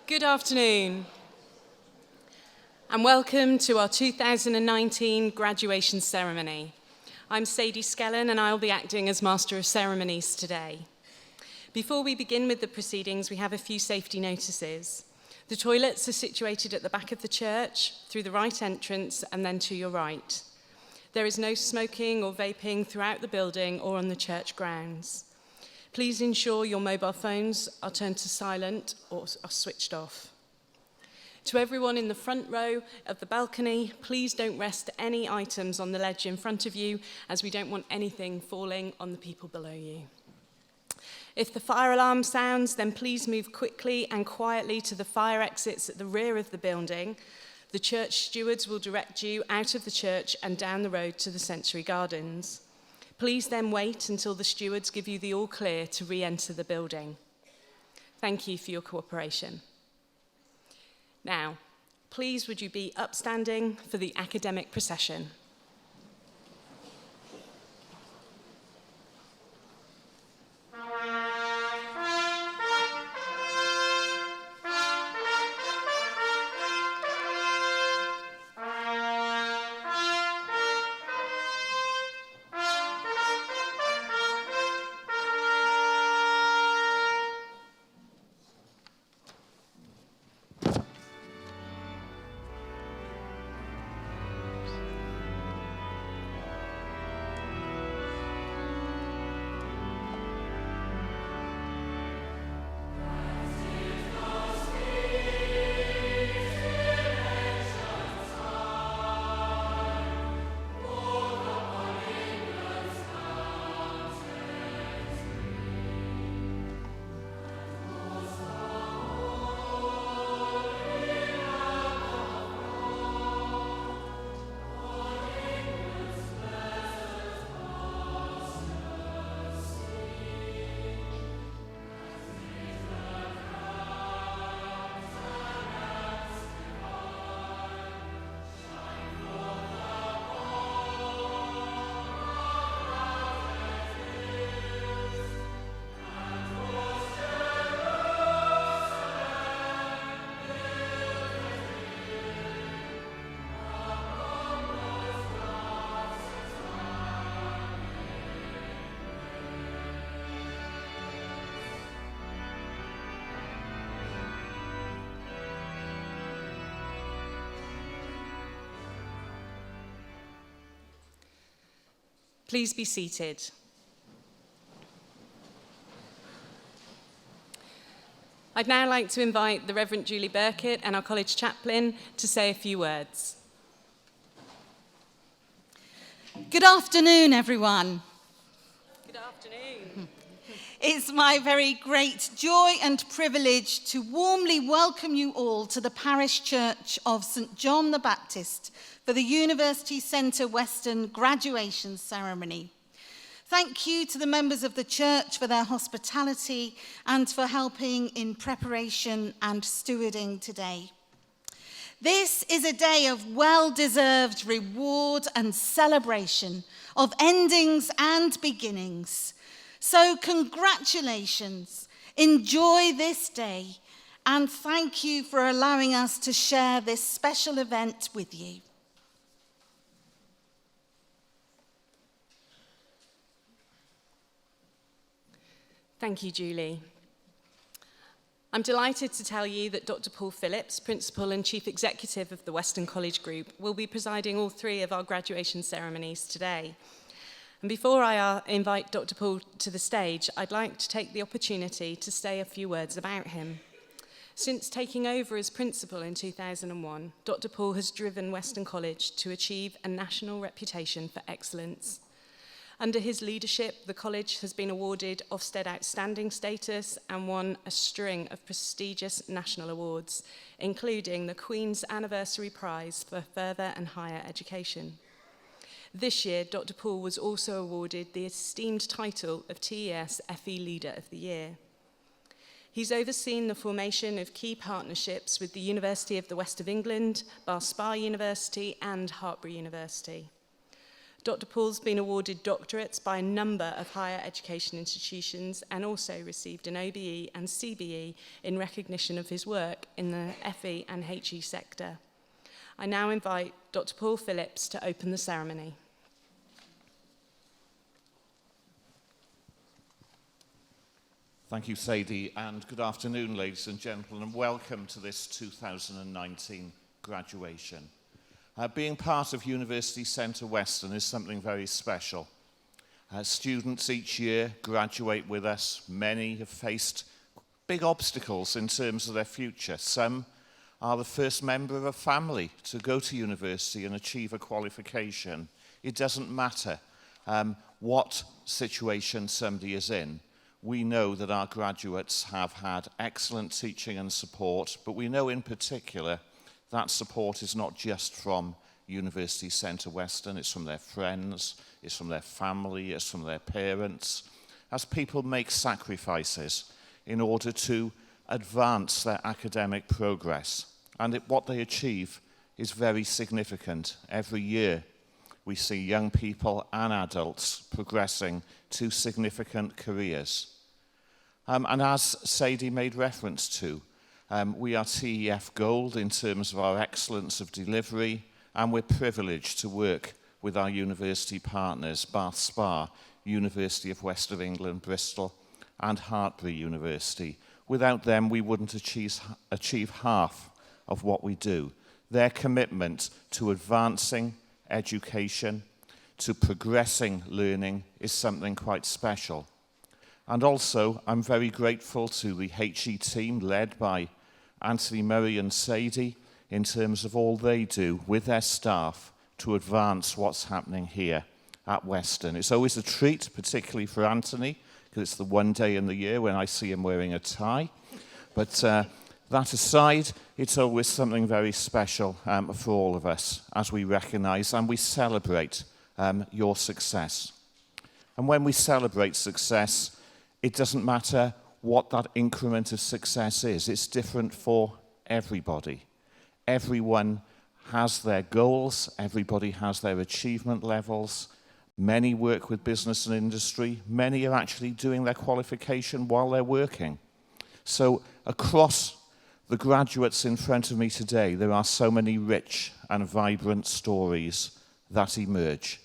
Good afternoon, and welcome to our 2019 graduation ceremony. I'm Sadie Skellen, and I'll be acting as Master of Ceremonies today. Before we begin with the proceedings, we have a few safety notices. The toilets are situated at the back of the church, through the right entrance, and then to your right. There is no smoking or vaping throughout the building or on the church grounds. Please ensure your mobile phones are turned to silent or are switched off. To everyone in the front row of the balcony, please don't rest any items on the ledge in front of you, as we don't want anything falling on the people below you. If the fire alarm sounds, then please move quickly and quietly to the fire exits at the rear of the building. The church stewards will direct you out of the church and down the road to the Sensory Gardens. Please then wait until the stewards give you the all clear to re-enter the building. Thank you for your cooperation. Now, please would you be upstanding for the academic procession. Please be seated. I'd now like to invite the Reverend Julie Burkett and our college chaplain to say a few words. Good afternoon, everyone. Good afternoon. It's my very great joy and privilege to warmly welcome you all to the Parish Church of St. John the Baptist for the University Centre Weston graduation ceremony. Thank you to the members of the church for their hospitality and for helping in preparation and stewarding today. This is a day of well-deserved reward and celebration of endings and beginnings. So congratulations, enjoy this day, and thank you for allowing us to share this special event with you. Thank you, Julie. I'm delighted to tell you that Dr. Paul Phillips, Principal and Chief Executive of the Weston College Group, will be presiding all three of our graduation ceremonies today. And before I invite Dr. Paul to the stage, I'd like to take the opportunity to say a few words about him. Since taking over as principal in 2001, Dr. Paul has driven Weston College to achieve a national reputation for excellence. Under his leadership, the college has been awarded Ofsted Outstanding status and won a string of prestigious national awards, including the Queen's Anniversary Prize for Further and Higher Education. This year, Dr. Paul was also awarded the esteemed title of TES FE Leader of the Year. He's overseen the formation of key partnerships with the University of the West of England, Bath Spa University, and Hartpury University. Dr. Paul's been awarded doctorates by a number of higher education institutions and also received an OBE and CBE in recognition of his work in the FE and HE sector. I now invite Dr. Paul Phillips to open the ceremony. Thank you, Sadie, and good afternoon, ladies and gentlemen, and welcome to this 2019 graduation. Being part of University Centre Weston is something very special. Students each year graduate with us. Many have faced big obstacles in terms of their future. Some are the first member of a family to go to university and achieve a qualification. It doesn't matter what situation somebody is in. We know that our graduates have had excellent teaching and support, but we know in particular that support is not just from University Centre Weston, it's from their friends, it's from their family, it's from their parents, as people make sacrifices in order to advance their academic progress. And what they achieve is very significant. Every year we see young people and adults progressing to significant careers. And as Sadie made reference to, we are TEF Gold in terms of our excellence of delivery, and we're privileged to work with our university partners, Bath Spa, University of West of England, Bristol, and Hartbury University. Without them, we wouldn't achieve half of what we do. Their commitment to advancing education, to progressing learning, is something quite special. And also, I'm very grateful to the HE team led by Anthony Murray and Sadie in terms of all they do with their staff to advance what's happening here at Weston. It's always a treat, particularly for Anthony, because it's the one day in the year when I see him wearing a tie. But that aside, it's always something very special for all of us as we recognise and we celebrate your success. And when we celebrate success, it doesn't matter what that increment of success is. It's different for everybody. Everyone has their goals. Everybody has their achievement levels. Many work with business and industry. Many are actually doing their qualification while they're working. So across the graduates in front of me today, there are so many rich and vibrant stories that emerge.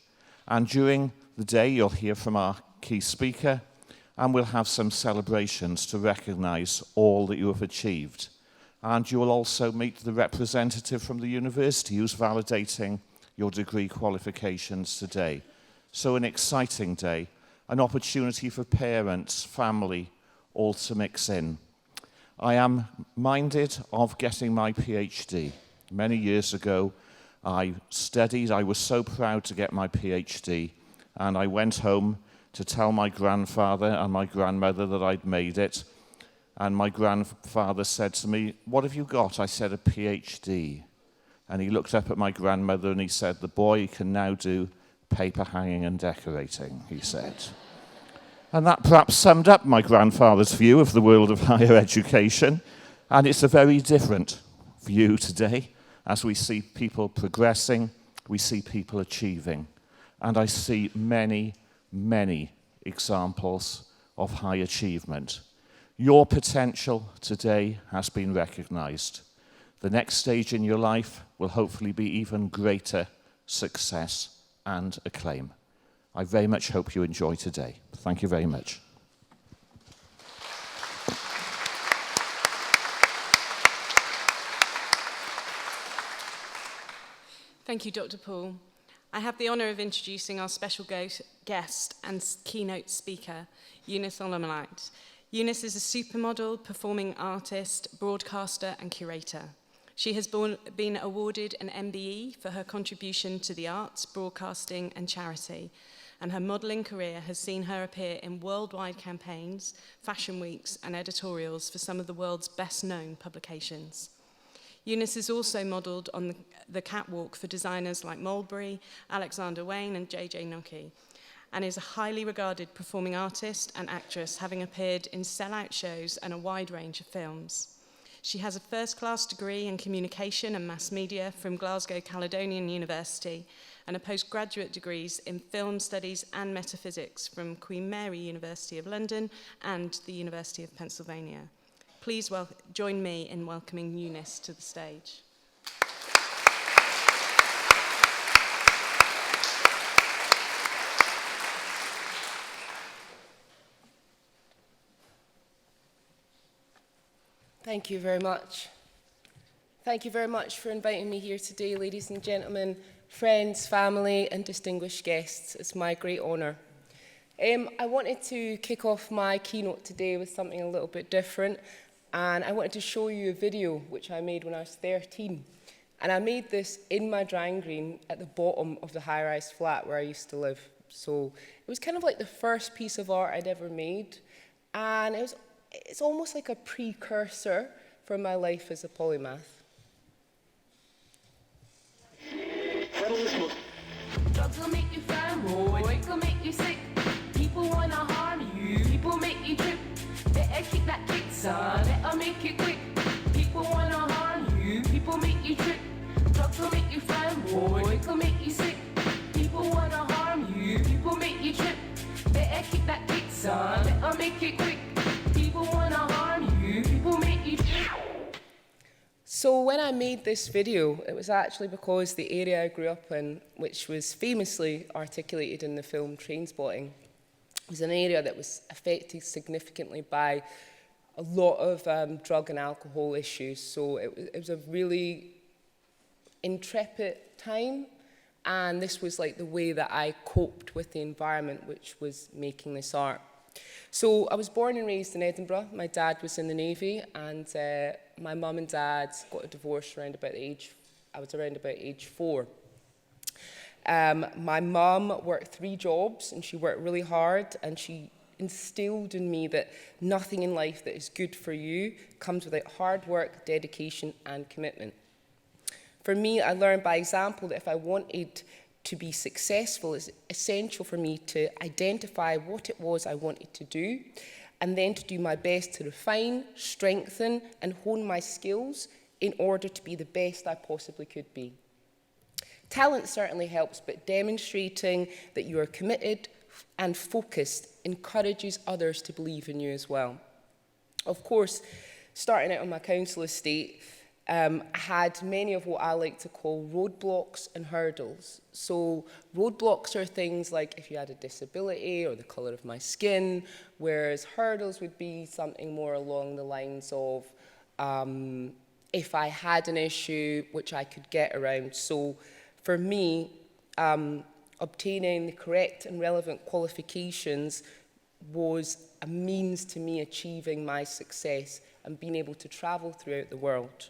And during the day, you'll hear from our key speaker, and we'll have some celebrations to recognise all that you have achieved. And you will also meet the representative from the university who's validating your degree qualifications today. So an exciting day, an opportunity for parents, family, all to mix in. I am minded of getting my PhD. Many years ago, I studied. I was so proud to get my PhD, and I went home to tell my grandfather and my grandmother that I'd made it. And my grandfather said to me, "What have you got?" I said, "A PhD." And he looked up at my grandmother and he said, "The boy can now do paper hanging and decorating," he said. And that perhaps summed up my grandfather's view of the world of higher education. And it's a very different view today as we see people progressing, we see people achieving. And I see many examples of high achievement. Your potential today has been recognized. The next stage in your life will hopefully be even greater success and acclaim. I very much hope you enjoy today. Thank you very much. Thank you, Dr. Paul. I have the honour of introducing our special guest and keynote speaker, Eunice Olomouc. Eunice is a supermodel, performing artist, broadcaster and curator. She has been awarded an MBE for her contribution to the arts, broadcasting and charity, and her modelling career has seen her appear in worldwide campaigns, fashion weeks and editorials for some of the world's best-known publications. Eunice is also modelled on the catwalk for designers like Mulberry, Alexander Wang and JJ Noki, and is a highly regarded performing artist and actress, having appeared in sellout shows and a wide range of films. She has a first-class degree in communication and mass media from Glasgow Caledonian University and a postgraduate degrees in film studies and metaphysics from Queen Mary University of London and the University of Pennsylvania. Please join me in welcoming Eunice to the stage. Thank you very much. Thank you very much for inviting me here today, ladies and gentlemen, friends, family, and distinguished guests. It's my great honour. I wanted to kick off my keynote today with something a little bit different, and I wanted to show you a video which I made when I was 13. And I made this in my drying green at the bottom of the high-rise flat where I used to live. So it was kind of like the first piece of art I'd ever made, and it's almost like a precursor for my life as a polymath. Drugs will make you paranoid, will make you sick. People wanna harm you, people make you trip. Better keep that kick, son, better make it quick. People wanna harm you, people make you trip. Drugs will make you paranoid, will make you sick. People wanna harm you, people make you trip. Better keep that kick, son, better make it quick. People wanna harm you, people make you trip. So when I made this video, it was actually because the area I grew up in, which was famously articulated in the film Trainspotting, was an area that was affected significantly by a lot of drug and alcohol issues. So it was a really intrepid time, and this was like the way that I coped with the environment which was making this art. So I was born and raised in Edinburgh. My dad was in the Navy, and my mum and dad got a divorce around about I was around about age 4. My mum worked 3 jobs, and she worked really hard, and she instilled in me that nothing in life that is good for you comes without hard work, dedication, and commitment. For me, I learned by example that if I wanted to be successful, it's essential for me to identify what it was I wanted to do, and then to do my best to refine, strengthen, and hone my skills in order to be the best I possibly could be. Talent certainly helps, but demonstrating that you are committed and focused encourages others to believe in you as well. Of course, starting out on my council estate, I had many of what I like to call roadblocks and hurdles. So roadblocks are things like if you had a disability or the colour of my skin, whereas hurdles would be something more along the lines of if I had an issue which I could get around. So for me, obtaining the correct and relevant qualifications was a means to me achieving my success and being able to travel throughout the world.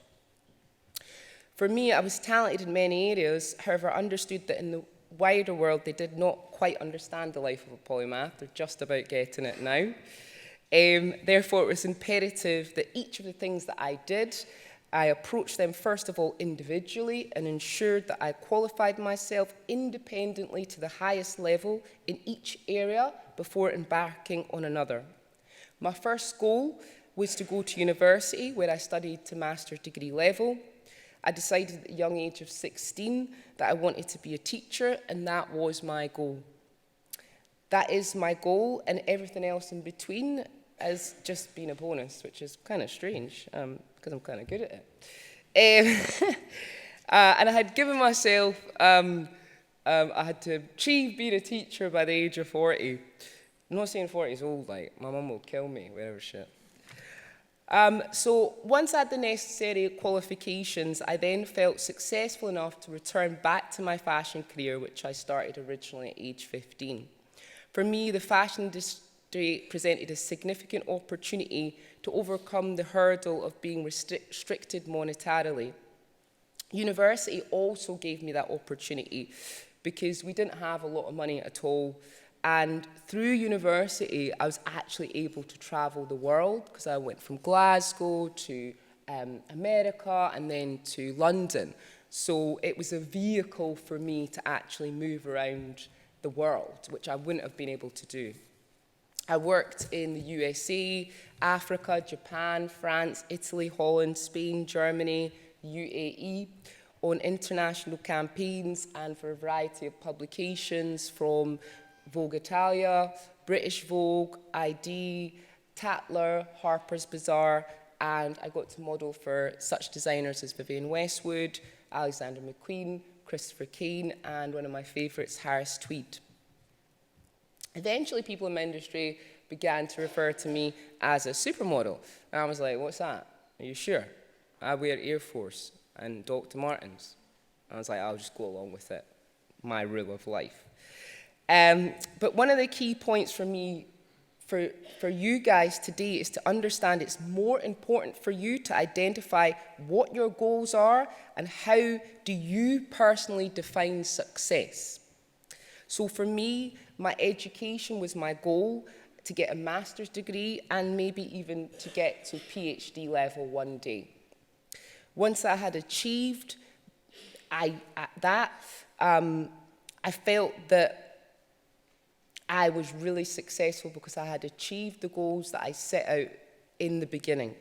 For me, I was talented in many areas, however, I understood that in the wider world, they did not quite understand the life of a polymath. They're just about getting it now. Therefore, it was imperative that each of the things that I did, I approached them first of all individually and ensured that I qualified myself independently to the highest level in each area before embarking on another. My first goal was to go to university, where I studied to master's degree level. I decided at the young age of 16 that I wanted to be a teacher, and that was my goal. That is my goal, and everything else in between has just been a bonus, which is kind of strange, because I'm kind of good at it. And I had given myself, I had to achieve being a teacher by the age of 40. I'm not saying 40 is old, like, my mum will kill me, whatever shit. So once I had the necessary qualifications, I then felt successful enough to return back to my fashion career, which I started originally at age 15. For me, the fashion industry presented a significant opportunity to overcome the hurdle of being restricted monetarily. University also gave me that opportunity because we didn't have a lot of money at all. And through university, I was actually able to travel the world because I went from Glasgow to America and then to London. So it was a vehicle for me to actually move around the world, which I wouldn't have been able to do. I worked in the USA, Africa, Japan, France, Italy, Holland, Spain, Germany, UAE, on international campaigns and for a variety of publications from Vogue Italia, British Vogue, ID, Tatler, Harper's Bazaar, and I got to model for such designers as Vivienne Westwood, Alexander McQueen, Christopher Kane, and one of my favourites, Harris Tweed. Eventually, people in my industry began to refer to me as a supermodel. And I was like, what's that? Are you sure? I wear Air Force and Dr. Martens. I was like, I'll just go along with it. My rule of life. But one of the key points for me, for you guys today, is to understand it's more important for you to identify what your goals are and how do you personally define success. So for me, my education was my goal, to get a master's degree and maybe even to get to PhD level one day. Once I had achieved that, I felt that I was really successful because I had achieved the goals that I set out in the beginning.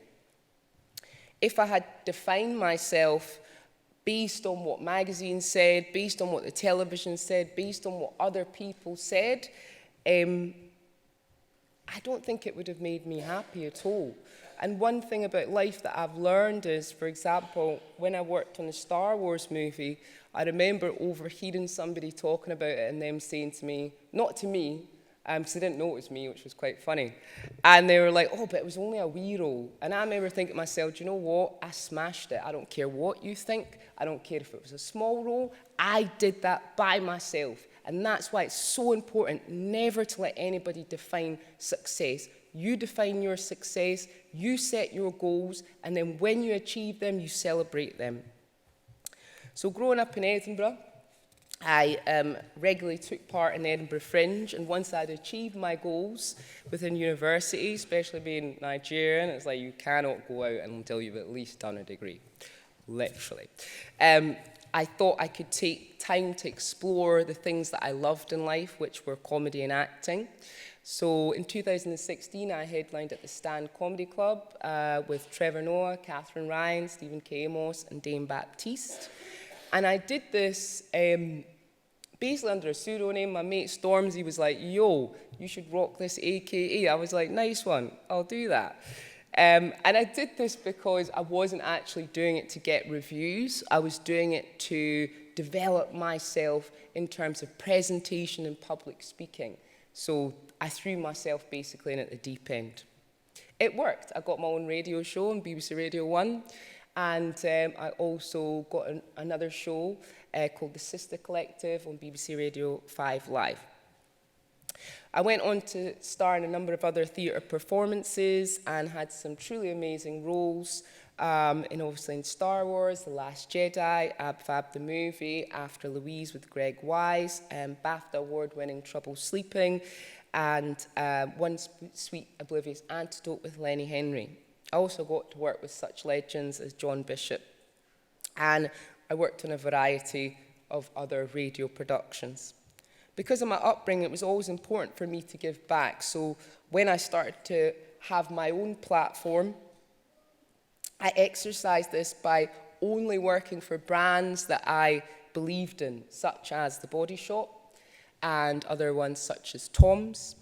If I had defined myself based on what magazines said, based on what the television said, based on what other people said, I don't think it would have made me happy at all. And one thing about life that I've learned is, for example, when I worked on the Star Wars movie, I remember overhearing somebody talking about it and them saying to me, not to me, because they didn't know it was me, which was quite funny. And they were like, oh, but it was only a wee role. And I remember thinking to myself, do you know what? I smashed it. I don't care what you think. I don't care if it was a small role. I did that by myself. And that's why it's so important never to let anybody define success. You define your success, you set your goals, and then when you achieve them, you celebrate them. So growing up in Edinburgh, I regularly took part in Edinburgh Fringe, and once I'd achieved my goals within university, especially being Nigerian, it's like you cannot go out until you've at least done a degree, literally. I thought I could take time to explore the things that I loved in life, which were comedy and acting. So in 2016, I headlined at the Stand Comedy Club with Trevor Noah, Catherine Ryan, Stephen K. Amos, and Dame Baptiste. And I did this basically under a pseudonym. My mate Stormzy was like, yo, you should rock this AKA. I was like, nice one, I'll do that. And I did this because I wasn't actually doing it to get reviews. I was doing it to develop myself in terms of presentation and public speaking. So I threw myself basically in at the deep end. It worked. I got my own radio show on BBC Radio 1. And I also got another show called The Sister Collective on BBC Radio 5 Live. I went on to star in a number of other theatre performances and had some truly amazing roles obviously in Star Wars, The Last Jedi, Ab Fab the Movie, After Louise with Greg Wise, BAFTA award-winning Trouble Sleeping, and One Sweet Oblivious Antidote with Lenny Henry. I also got to work with such legends as John Bishop, and I worked on a variety of other radio productions. Because of my upbringing, it was always important for me to give back. So when I started to have my own platform, I exercised this by only working for brands that I believed in, such as The Body Shop and other ones such as Tom's,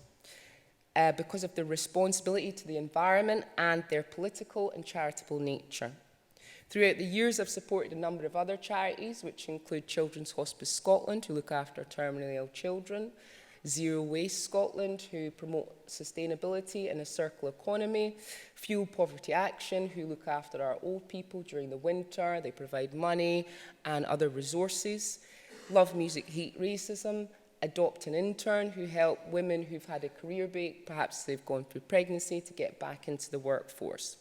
because of their responsibility to the environment and their political and charitable nature. Throughout the years, I've supported a number of other charities, which include Children's Hospice Scotland, who look after terminally ill children, Zero Waste Scotland, who promote sustainability and a circular economy, Fuel Poverty Action, who look after our old people during the winter. They provide money and other resources, Love Music, Hate Racism, Adopt an Intern, who help women who've had a career break, perhaps they've gone through pregnancy, to get back into the workforce.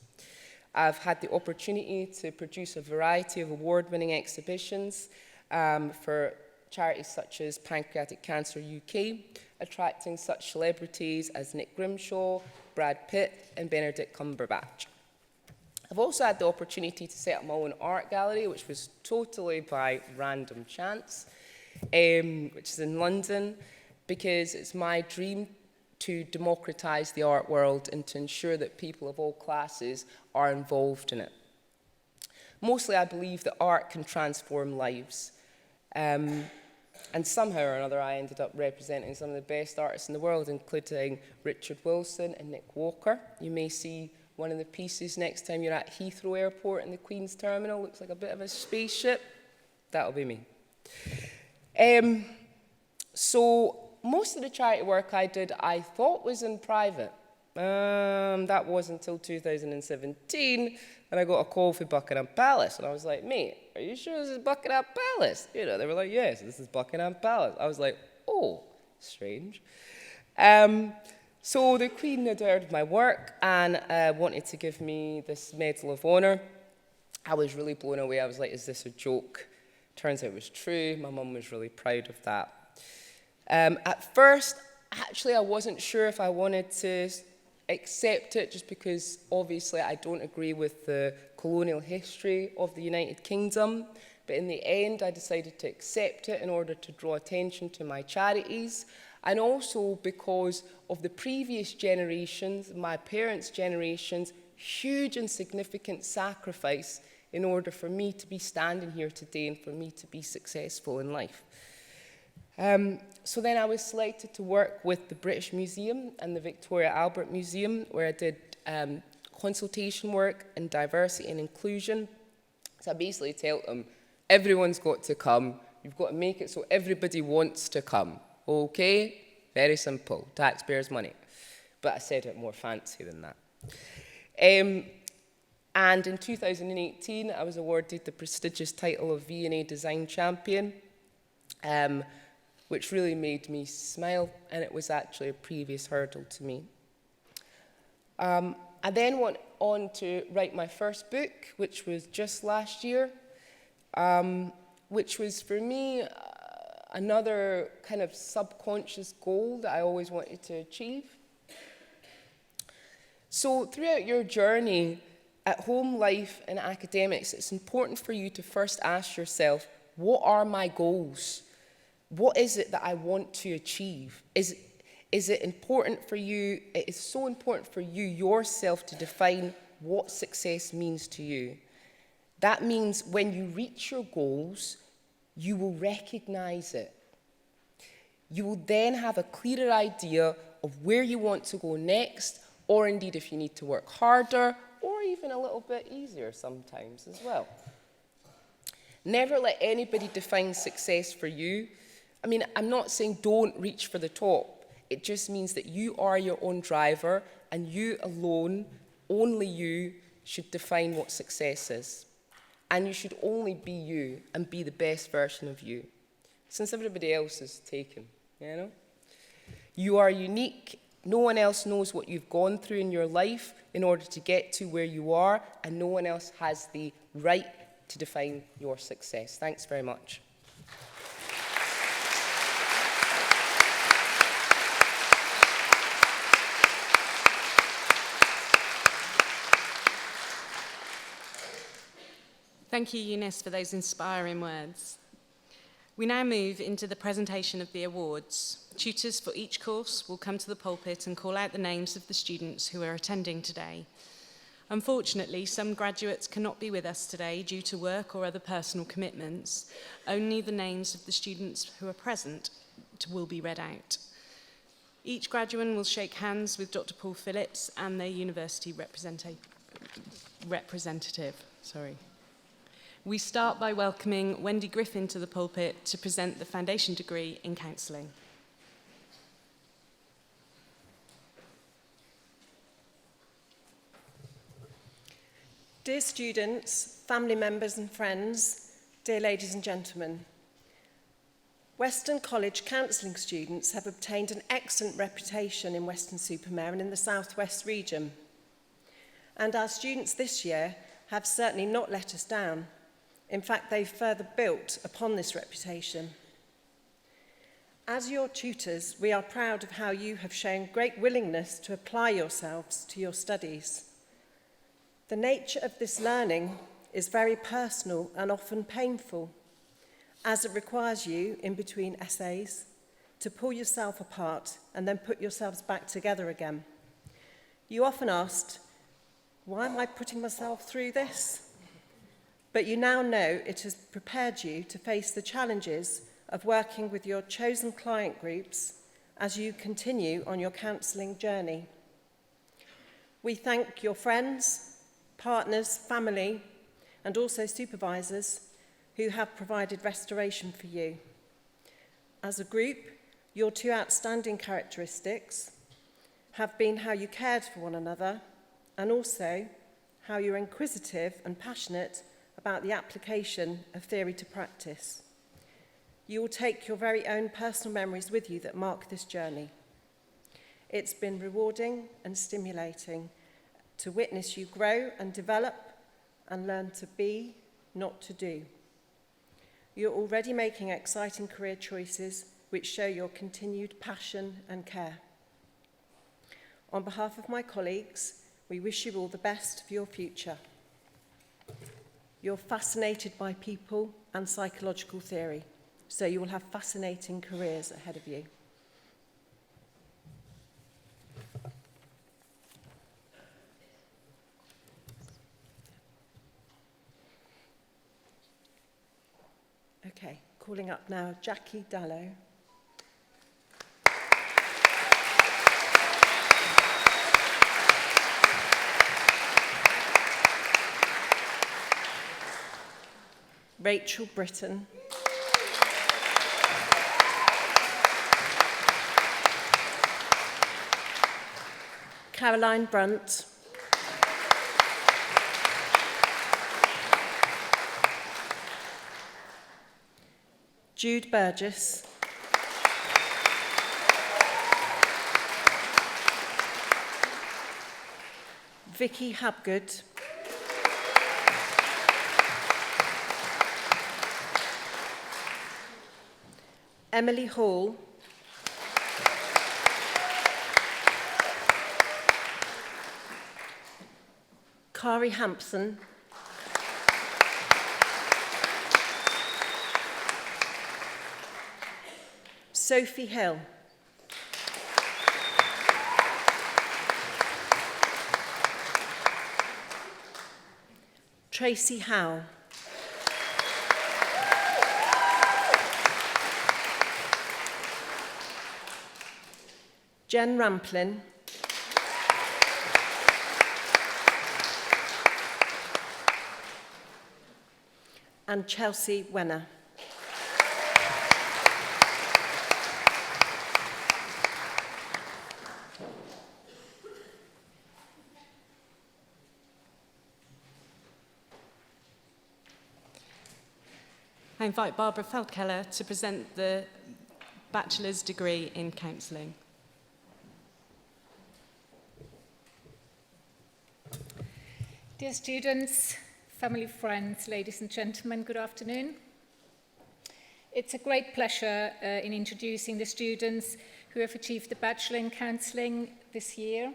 I've had the opportunity to produce a variety of award-winning exhibitions for charities such as Pancreatic Cancer UK, attracting such celebrities as Nick Grimshaw, Brad Pitt, and Benedict Cumberbatch. I've also had the opportunity to set up my own art gallery, which was totally by random chance, which is in London, because it's my dream to democratise the art world and to ensure that people of all classes are involved in it. Mostly, I believe that art can transform lives. And somehow or another, I ended up representing some of the best artists in the world, including Richard Wilson and Nick Walker. You may see one of the pieces next time you're at Heathrow Airport in the Queen's Terminal. Looks like a bit of a spaceship. That'll be me. So most of the charity work I did, I thought was in private. That wasn't until 2017, and I got a call for Buckingham Palace, and I was like, mate, are you sure this is Buckingham Palace? You know, they were like, yes, this is Buckingham Palace. I was like, oh, strange. So the Queen had heard of my work and wanted to give me this Medal of Honour. I was really blown away. I was like, is this a joke? Turns out it was true. My mum was really proud of that. At first, actually, I wasn't sure if I wanted to accept it, just because obviously I don't agree with the colonial history of the United Kingdom. But in the end, I decided to accept it in order to draw attention to my charities, and also because of the previous generations, my parents' generations, huge and significant sacrifice in order for me to be standing here today and for me to be successful in life. So then I was selected to work with the British Museum and the Victoria Albert Museum, where I did consultation work in diversity and inclusion. So I basically tell them, everyone's got to come. You've got to make it so everybody wants to come. Okay? Very simple. Taxpayers' money. But I said it more fancy than that. And in 2018, I was awarded the prestigious title of V&A Design Champion, which really made me smile, and it was actually a previous hurdle to me. I then went on to write my first book, which was just last year, which was for me another kind of subconscious goal that I always wanted to achieve. So throughout your journey at home life and academics, it's important for you to first ask yourself, what are my goals? What is it that I want to achieve? Is it important for you? It is so important for you yourself to define what success means to you. That means when you reach your goals, you will recognize it. You will then have a clearer idea of where you want to go next, or indeed if you need to work harder, or even a little bit easier sometimes as well. Never let anybody define success for you. I mean, I'm not saying don't reach for the top. It just means that you are your own driver, and you alone, only you, should define what success is. And you should only be you and be the best version of you, since everybody else is taken, you know? You are unique. No one else knows what you've gone through in your life in order to get to where you are, and no one else has the right to define your success. Thanks very much. Thank you, Eunice, for those inspiring words. We now move into the presentation of the awards. Tutors for each course will come to the pulpit and call out the names of the students who are attending today. Unfortunately, some graduates cannot be with us today due to work or other personal commitments. Only the names of the students who are present will be read out. Each graduate will shake hands with Dr. Paul Phillips and their university representative. We start by welcoming Wendy Griffin to the pulpit to present the foundation degree in counselling. Dear students, family members and friends, dear ladies and gentlemen, Weston College counselling students have obtained an excellent reputation in Weston-super-Mare and in the South West region. And our students this year have certainly not let us down. In fact, they've further built upon this reputation. As your tutors, we are proud of how you have shown great willingness to apply yourselves to your studies. The nature of this learning is very personal and often painful, as it requires you, in between essays, to pull yourself apart and then put yourselves back together again. You often asked, why am I putting myself through this? but you now know it has prepared you to face the challenges of working with your chosen client groups as you continue on your counselling journey. We thank your friends, partners, family, and also supervisors who have provided restoration for you. As a group, your two outstanding characteristics have been how you cared for one another and also how you're inquisitive and passionate about the application of theory to practice. You will take your very own personal memories with you that mark this journey. It's been rewarding and stimulating to witness you grow and develop and learn to be, not to do. You're already making exciting career choices which show your continued passion and care. On behalf of my colleagues, we wish you all the best for your future. You're fascinated by people and psychological theory, so you will have fascinating careers ahead of you. Okay, calling up now Jackie Dallow. Rachel Britton. Caroline Brunt. Jude Burgess. Vicky Habgood. Emily Hall. Kari Hampson. Sophie Hill. Tracy Howe. Jen Ramplin. And Chelsea Wenner. I invite Barbara Feldkeller to present the bachelor's degree in counselling. Dear students, family, friends, ladies and gentlemen, good afternoon. It's a great pleasure in introducing the students who have achieved the Bachelor in Counselling this year.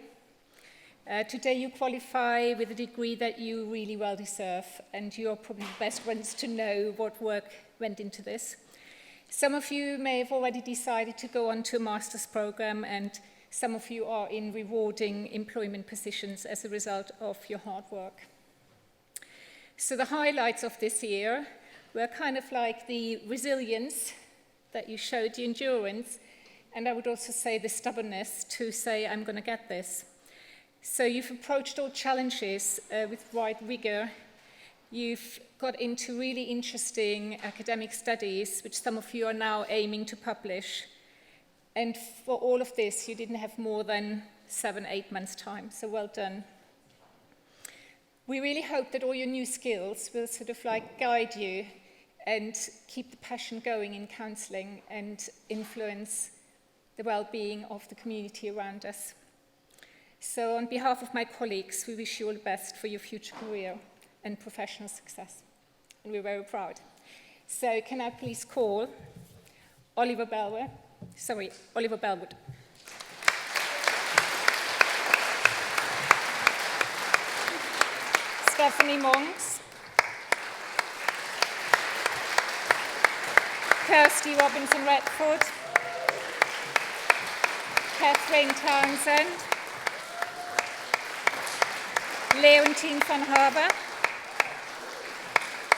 Today you qualify with a degree that you really well deserve, and you're probably the best ones to know what work went into this. Some of you may have already decided to go on to a master's program, and some of you are in rewarding employment positions as a result of your hard work. So the highlights of this year were kind of like the resilience that you showed, the endurance, and I would also say the stubbornness to say, I'm going to get this. So you've approached all challenges with right rigor. You've got into really interesting academic studies, which some of you are now aiming to publish. And for all of this, you didn't have more than 7-8 months' time, so well done. We really hope that all your new skills will sort of like guide you and keep the passion going in counselling and influence the well-being of the community around us. So on behalf of my colleagues, we wish you all the best for your future career and professional success. And we're very proud. So can I please call Oliver Bellwood. Stephanie Monks. Kirsty Robinson-Redford. Catherine Townsend. Leontine van Harber.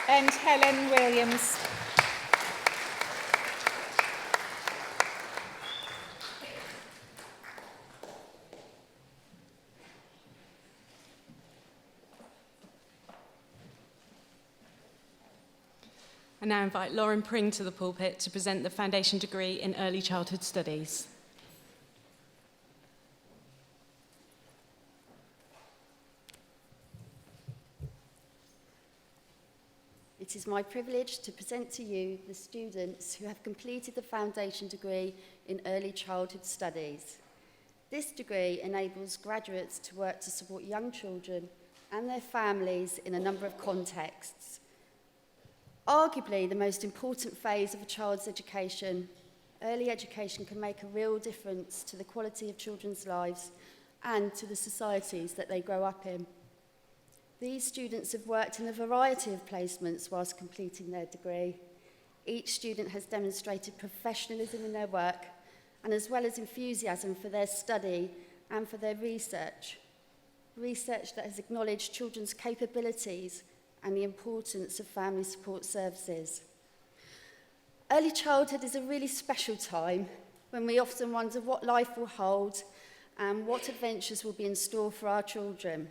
and Helen Williams. I now invite Lauren Pring to the pulpit to present the foundation degree in early childhood studies. It is my privilege to present to you the students who have completed the foundation degree in early childhood studies. This degree enables graduates to work to support young children and their families in a number of contexts. Arguably the most important phase of a child's education, early education can make a real difference to the quality of children's lives and to the societies that they grow up in. These students have worked in a variety of placements whilst completing their degree. Each student has demonstrated professionalism in their work and as well as enthusiasm for their study and for their research that has acknowledged children's capabilities and the importance of family support services. Early childhood is a really special time when we often wonder what life will hold and what adventures will be in store for our children.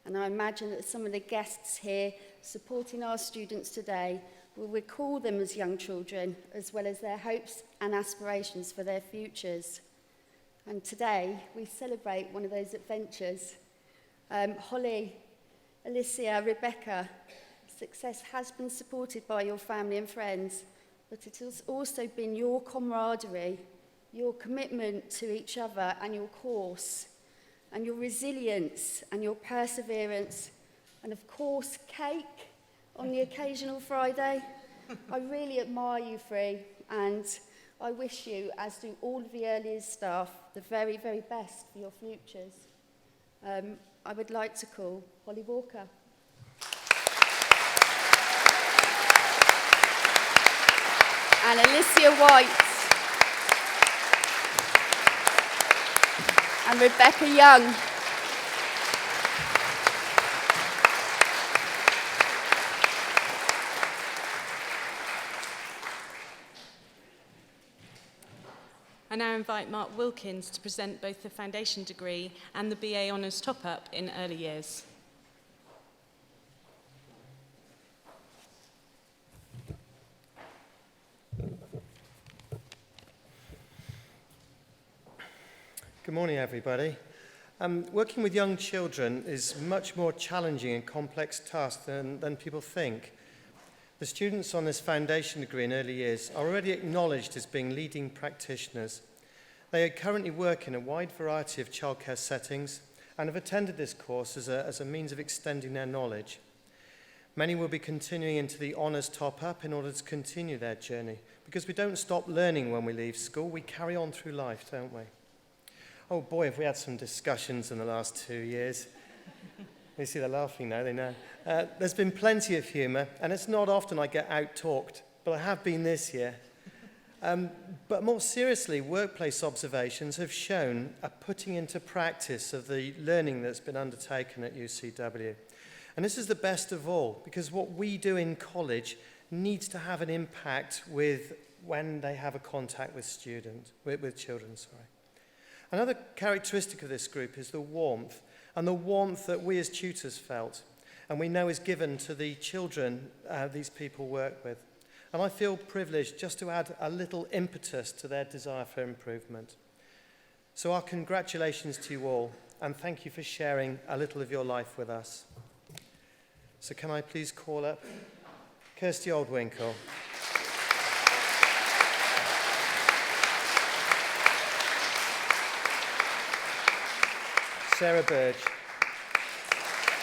And I imagine that some of the guests here supporting our students today will recall them as young children, as well as their hopes and aspirations for their futures. And today, we celebrate one of those adventures. Holly, Alicia, Rebecca, success has been supported by your family and friends, but it has also been your camaraderie, your commitment to each other and your course, and your resilience and your perseverance, and of course, cake on the occasional Friday. I really admire you three, and I wish you, as do all of the early years staff, the very, very best for your futures. I would like to call Holly Walker. And Alicia White. And Rebecca Young. I now invite Mark Wilkins to present both the foundation degree and the BA Honours top-up in early years. Good morning, everybody. Working with young children is much more challenging and complex task than people think. The students on this foundation degree in early years are already acknowledged as being leading practitioners. They currently work in a wide variety of childcare settings and have attended this course as a means of extending their knowledge. Many will be continuing into the honours top-up in order to continue their journey, because we don't stop learning when we leave school, we carry on through life, don't we? Oh boy, have we had some discussions in the last 2 years. You see, they're laughing now, they know. There's been plenty of humour, and it's not often I get out-talked, but I have been this year. But more seriously, workplace observations have shown a putting into practice of the learning that's been undertaken at UCW. And this is the best of all, because what we do in college needs to have an impact when they have a contact with children. Another characteristic of this group is the warmth, and the warmth that we as tutors felt, and we know is given to the children these people work with. And I feel privileged just to add a little impetus to their desire for improvement. So our congratulations to you all, and thank you for sharing a little of your life with us. So can I please call up Kirsty Oldwinkle. Sarah Burge.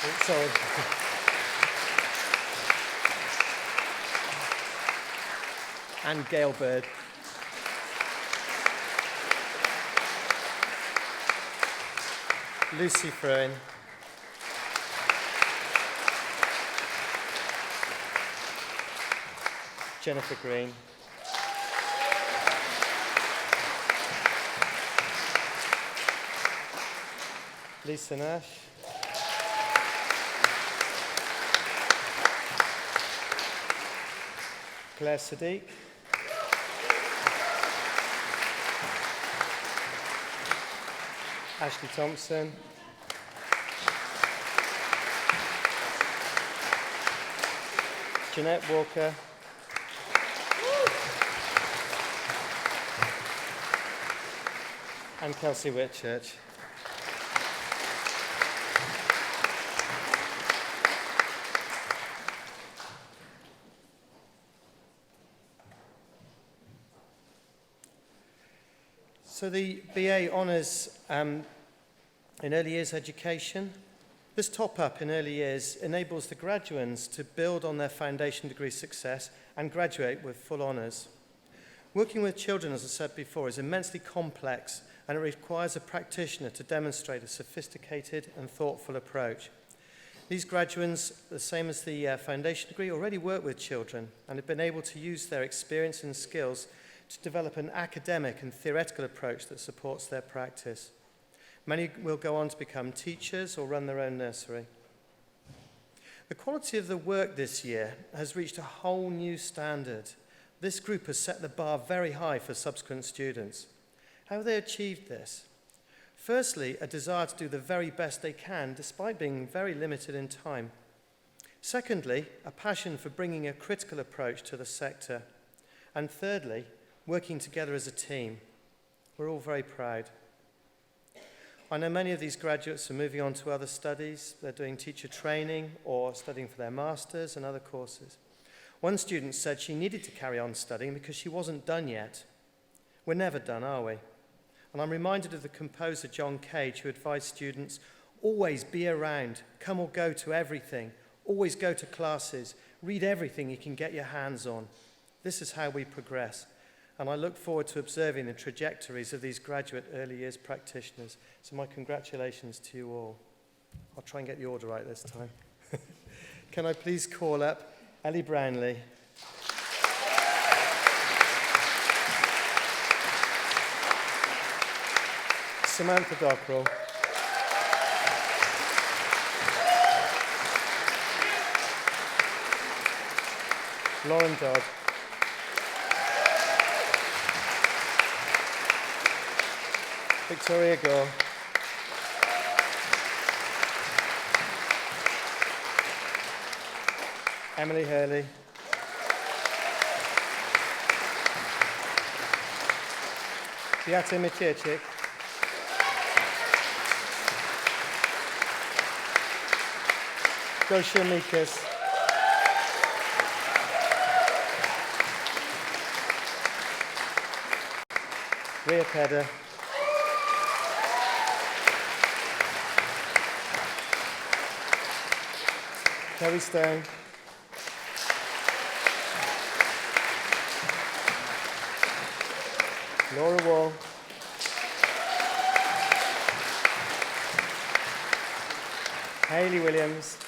Oh, sorry. And Gail Bird. Lucy Frewen. Jennifer Green. Lisa Nash. Claire Sadiq. Ashley Thompson. Jeanette Walker. And Kelsey Whitchurch. So the BA Honours in Early Years Education, this top-up in early years enables the graduates to build on their foundation degree success and graduate with full honours. Working with children, as I said before, is immensely complex and it requires a practitioner to demonstrate a sophisticated and thoughtful approach. These graduates, the same as the foundation degree, already work with children and have been able to use their experience and skills to develop an academic and theoretical approach that supports their practice. Many will go on to become teachers or run their own nursery. The quality of the work this year has reached a whole new standard. This group has set the bar very high for subsequent students. How have they achieved this? Firstly, a desire to do the very best they can, despite being very limited in time. Secondly, a passion for bringing a critical approach to the sector. And thirdly, working together as a team. We're all very proud. I know many of these graduates are moving on to other studies. They're doing teacher training or studying for their masters and other courses. One student said she needed to carry on studying because she wasn't done yet. We're never done, are we? And I'm reminded of the composer John Cage, who advised students, always be around, come or go to everything, always go to classes, read everything you can get your hands on. This is how we progress. And I look forward to observing the trajectories of these graduate early years practitioners. So my congratulations to you all. I'll try and get the order right this time. Can I please call up Ellie Brownlee? Samantha Dockrell. Lauren Dodd. Victoria Gore. Emily Hurley. Beata Micierczyk. Gosia Mikas. Ria Pedder. Kerry Stone. Laura Wall. Hayley Williams.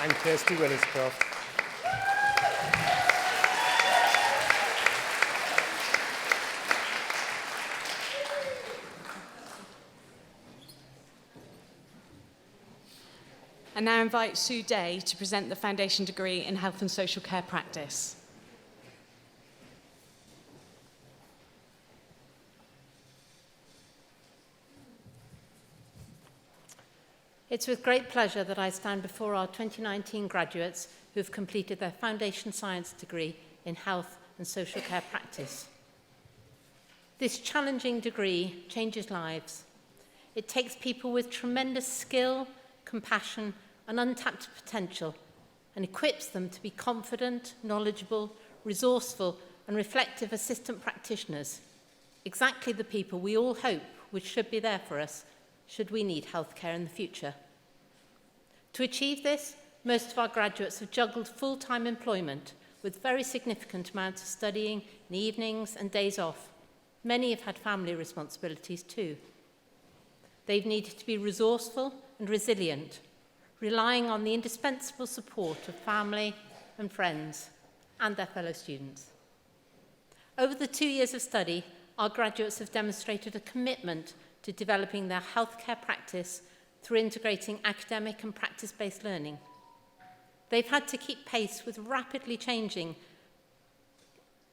And Kirsty Williscroft. I now invite Sue Day to present the Foundation degree in Health and Social Care Practice. It's with great pleasure that I stand before our 2019 graduates who have completed their Foundation Science degree in Health and Social Care Practice. This challenging degree changes lives. It takes people with tremendous skill, compassion, and untapped potential and equips them to be confident, knowledgeable, resourceful, and reflective assistant practitioners, exactly the people we all hope should be there for us should we need healthcare in the future. To achieve this, most of our graduates have juggled full-time employment with very significant amounts of studying in evenings and days off. Many have had family responsibilities too. They've needed to be resourceful and resilient, relying on the indispensable support of family and friends and their fellow students. Over the 2 years of study, our graduates have demonstrated a commitment to developing their healthcare practice through integrating academic and practice-based learning. They've had to keep pace with rapidly changing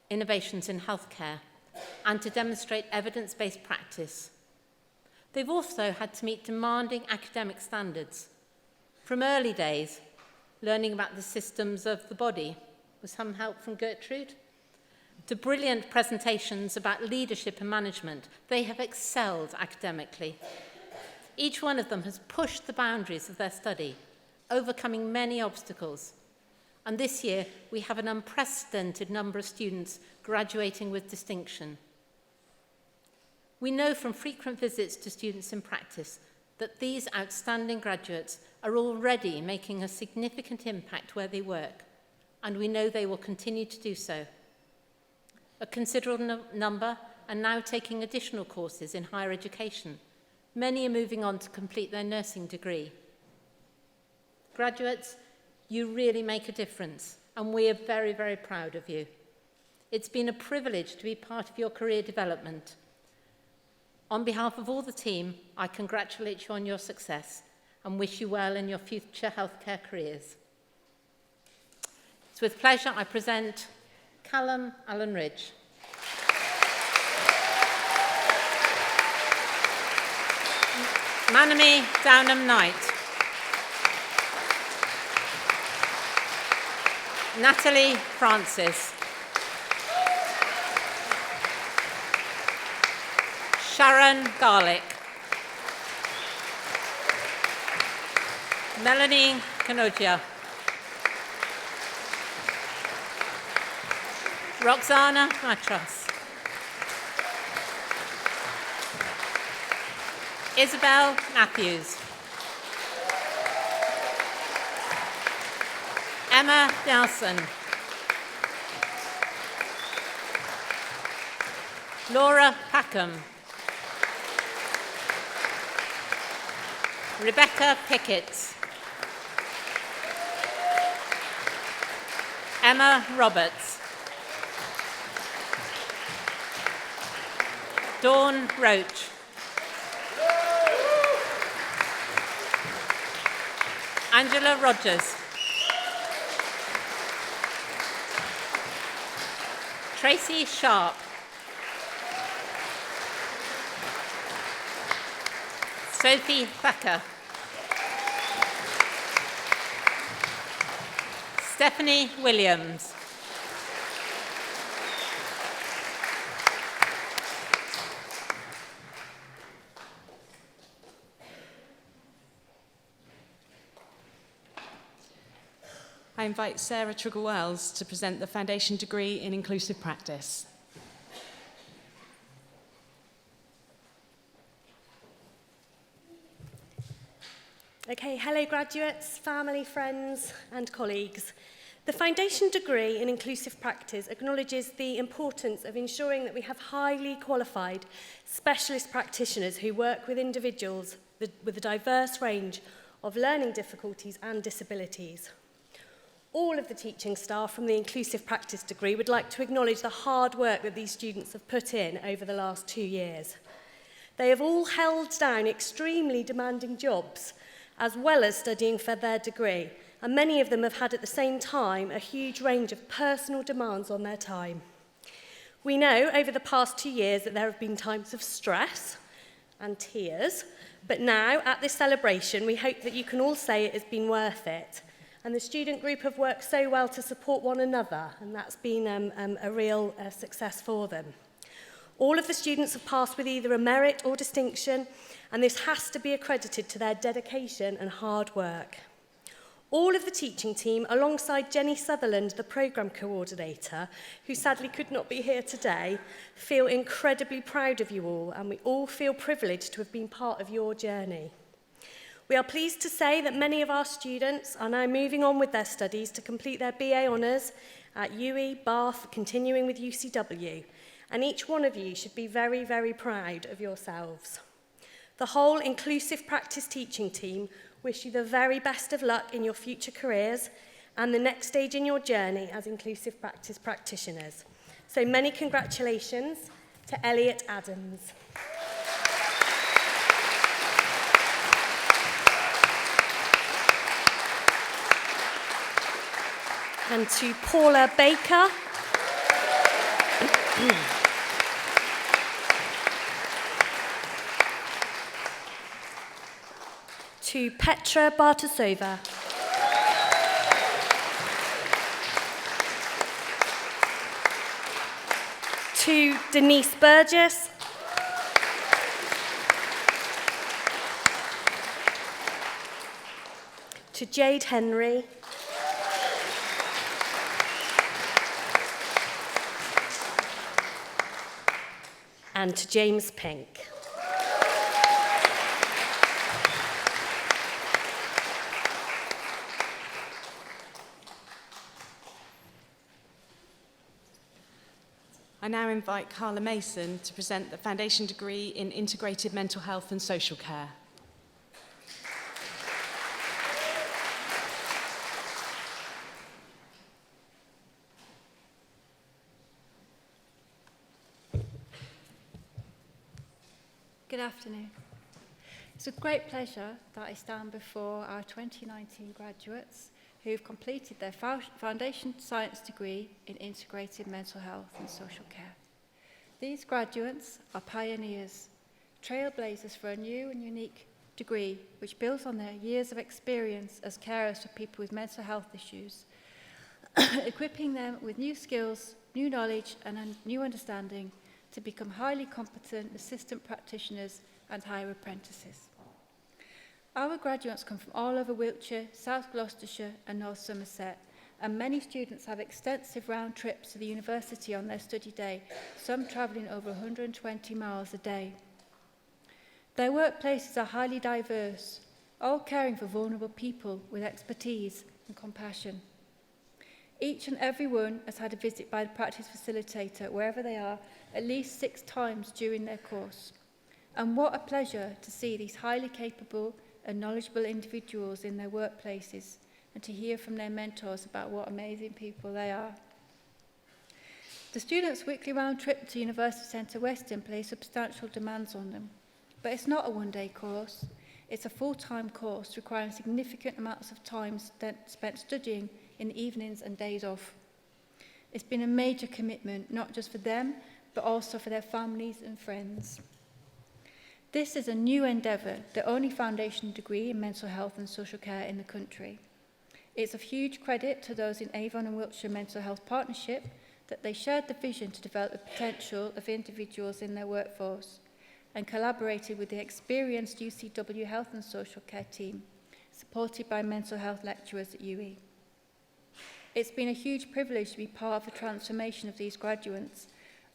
innovations in healthcare and to demonstrate evidence-based practice. They've also had to meet demanding academic standards. From early days, learning about the systems of the body, with some help from Gertrude, to brilliant presentations about leadership and management, they have excelled academically. Each one of them has pushed the boundaries of their study, overcoming many obstacles. And this year, we have an unprecedented number of students graduating with distinction. We know from frequent visits to students in practice that these outstanding graduates are already making a significant impact where they work, and we know they will continue to do so. A considerable number are now taking additional courses in higher education. Many are moving on to complete their nursing degree. Graduates, you really make a difference, and we are very, very proud of you. It's been a privilege to be part of your career development. On behalf of all the team, I congratulate you on your success and wish you well in your future healthcare careers. It's with pleasure I present Callum Allen Ridge. Manami Downham Knight. Natalie Francis. Sharon Garlick. Melanie Kanogia. Roxana Matras. Isabel Matthews. Emma Nelson. Laura Packham. Rebecca Pickett. Emma Roberts. Dawn Roach. Angela Rogers. Tracy Sharp. Sophie Thacker. Stephanie Williams. I invite Sarah Triggle-Wells to present the Foundation Degree in Inclusive Practice. Okay, hello graduates, family, friends and colleagues. The Foundation Degree in Inclusive Practice acknowledges the importance of ensuring that we have highly qualified specialist practitioners who work with individuals with a diverse range of learning difficulties and disabilities. All of the teaching staff from the Inclusive Practice Degree would like to acknowledge the hard work that these students have put in over the last 2 years. They have all held down extremely demanding jobs as well as studying for their degree, and many of them have had at the same time a huge range of personal demands on their time. We know over the past 2 years that there have been times of stress and tears, but now at this celebration we hope that you can all say it has been worth it. And the student group have worked so well to support one another, and that's been a real success for them. All of the students have passed with either a merit or distinction, and this has to be accredited to their dedication and hard work. All of the teaching team, alongside Jenny Sutherland, the programme coordinator, who sadly could not be here today, feel incredibly proud of you all, and we all feel privileged to have been part of your journey. We are pleased to say that many of our students are now moving on with their studies to complete their BA Honours at UE, Bath, continuing with UCW, and each one of you should be very, very proud of yourselves. The whole Inclusive Practice teaching team wish you the very best of luck in your future careers and the next stage in your journey as Inclusive Practice practitioners. So many congratulations to Elliot Adams. And to Paula Baker. To Petra Bartasova. To Denise Burgess. To Jade Henry. And to James Pink. I now invite Carla Mason to present the Foundation degree in Integrated Mental Health and Social Care. Good afternoon. It's a great pleasure that I stand before our 2019 graduates who've completed their Foundation Science degree in Integrated Mental Health and Social Care. These graduates are pioneers, trailblazers for a new and unique degree which builds on their years of experience as carers for people with mental health issues, equipping them with new skills, new knowledge and a new understanding to become highly competent assistant practitioners and higher apprentices. Our graduates come from all over Wiltshire, South Gloucestershire and North Somerset, and many students have extensive round trips to the university on their study day, some travelling over 120 miles a day. Their workplaces are highly diverse, all caring for vulnerable people with expertise and compassion. Each and every one has had a visit by the practice facilitator, wherever they are, at least 6 times during their course. And what a pleasure to see these highly capable and knowledgeable individuals in their workplaces and to hear from their mentors about what amazing people they are. The students' weekly round trip to University Centre Weston place substantial demands on them. But it's not a one-day course. It's a full-time course requiring significant amounts of time spent studying in the evenings and days off. It's been a major commitment, not just for them, but also for their families and friends. This is a new endeavour, the only foundation degree in mental health and social care in the country. It's of huge credit to those in Avon and Wiltshire Mental Health Partnership that they shared the vision to develop the potential of individuals in their workforce and collaborated with the experienced UCW Health and Social Care team, supported by mental health lecturers at UE. It's been a huge privilege to be part of the transformation of these graduates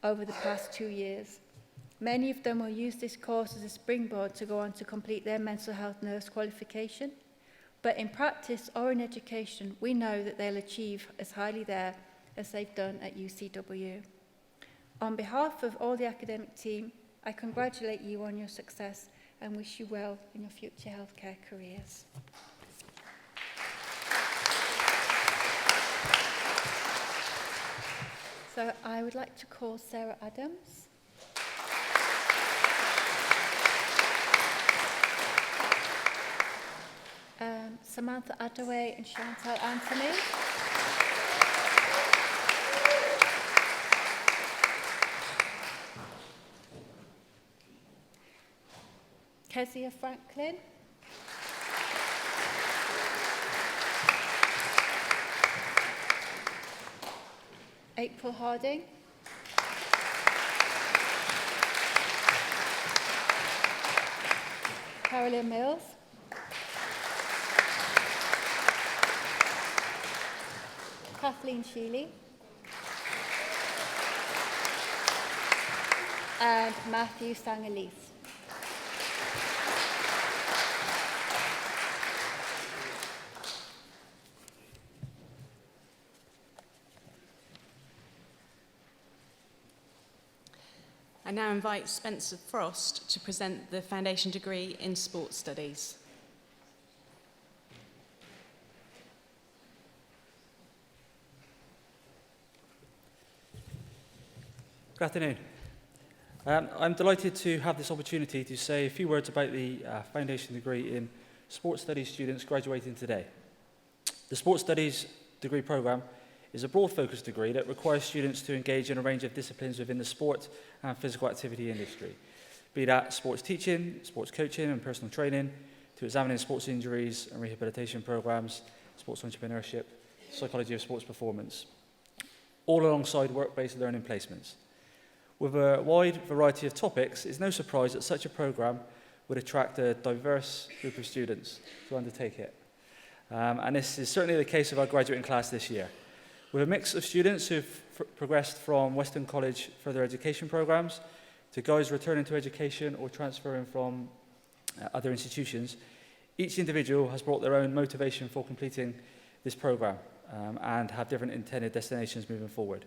over the past 2 years. Many of them will use this course as a springboard to go on to complete their mental health nurse qualification, but in practice or in education, we know that they'll achieve as highly there as they've done at UCW. On behalf of all the academic team, I congratulate you on your success and wish you well in your future healthcare careers. So I would like to call Sarah Adams. Samantha Adaway and Chantal Anthony. Kezia Franklin. April Harding. Carolyn Mills. Kathleen Sheely. And Matthew Stangelis. I now invite Spencer Frost to present the Foundation degree in Sports Studies. Good afternoon. I'm delighted to have this opportunity to say a few words about the Foundation degree in Sports Studies students graduating today. The Sports Studies degree programme is a broad-focused degree that requires students to engage in a range of disciplines within the sport and physical activity industry, be that sports teaching, sports coaching and personal training, to examining sports injuries and rehabilitation programs, sports entrepreneurship, psychology of sports performance, all alongside work-based learning placements. With a wide variety of topics, it's no surprise that such a programme would attract a diverse group of students to undertake it. And this is certainly the case of our graduating class this year. With a mix of students who've progressed from Weston College further education programmes to guys returning to education or transferring from other institutions, each individual has brought their own motivation for completing this programme and have different intended destinations moving forward.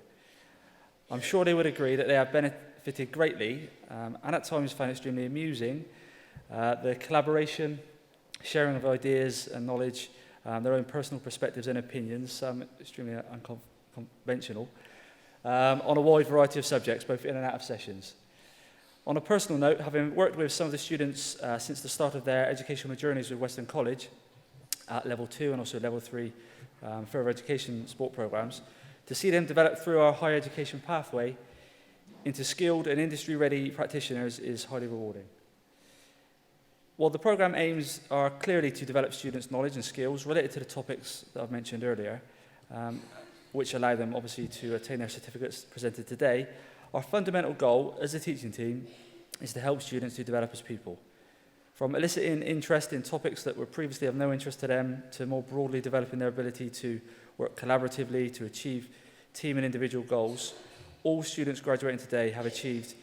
I'm sure they would agree that they have benefited greatly and at times found extremely amusing the collaboration, sharing of ideas and knowledge, their own personal perspectives and opinions, some extremely unconventional, on a wide variety of subjects, both in and out of sessions. On a personal note, having worked with some of the students since the start of their educational journeys with Weston College at level 2 and also level 3 further education sport programmes, to see them develop through our higher education pathway into skilled and industry-ready practitioners is highly rewarding. While the programme aims are clearly to develop students' knowledge and skills related to the topics that I've mentioned earlier, which allow them obviously to attain their certificates presented today, our fundamental goal as a teaching team is to help students to develop as people. From eliciting interest in topics that were previously of no interest to them, to more broadly developing their ability to work collaboratively to achieve team and individual goals, all students graduating today have achieved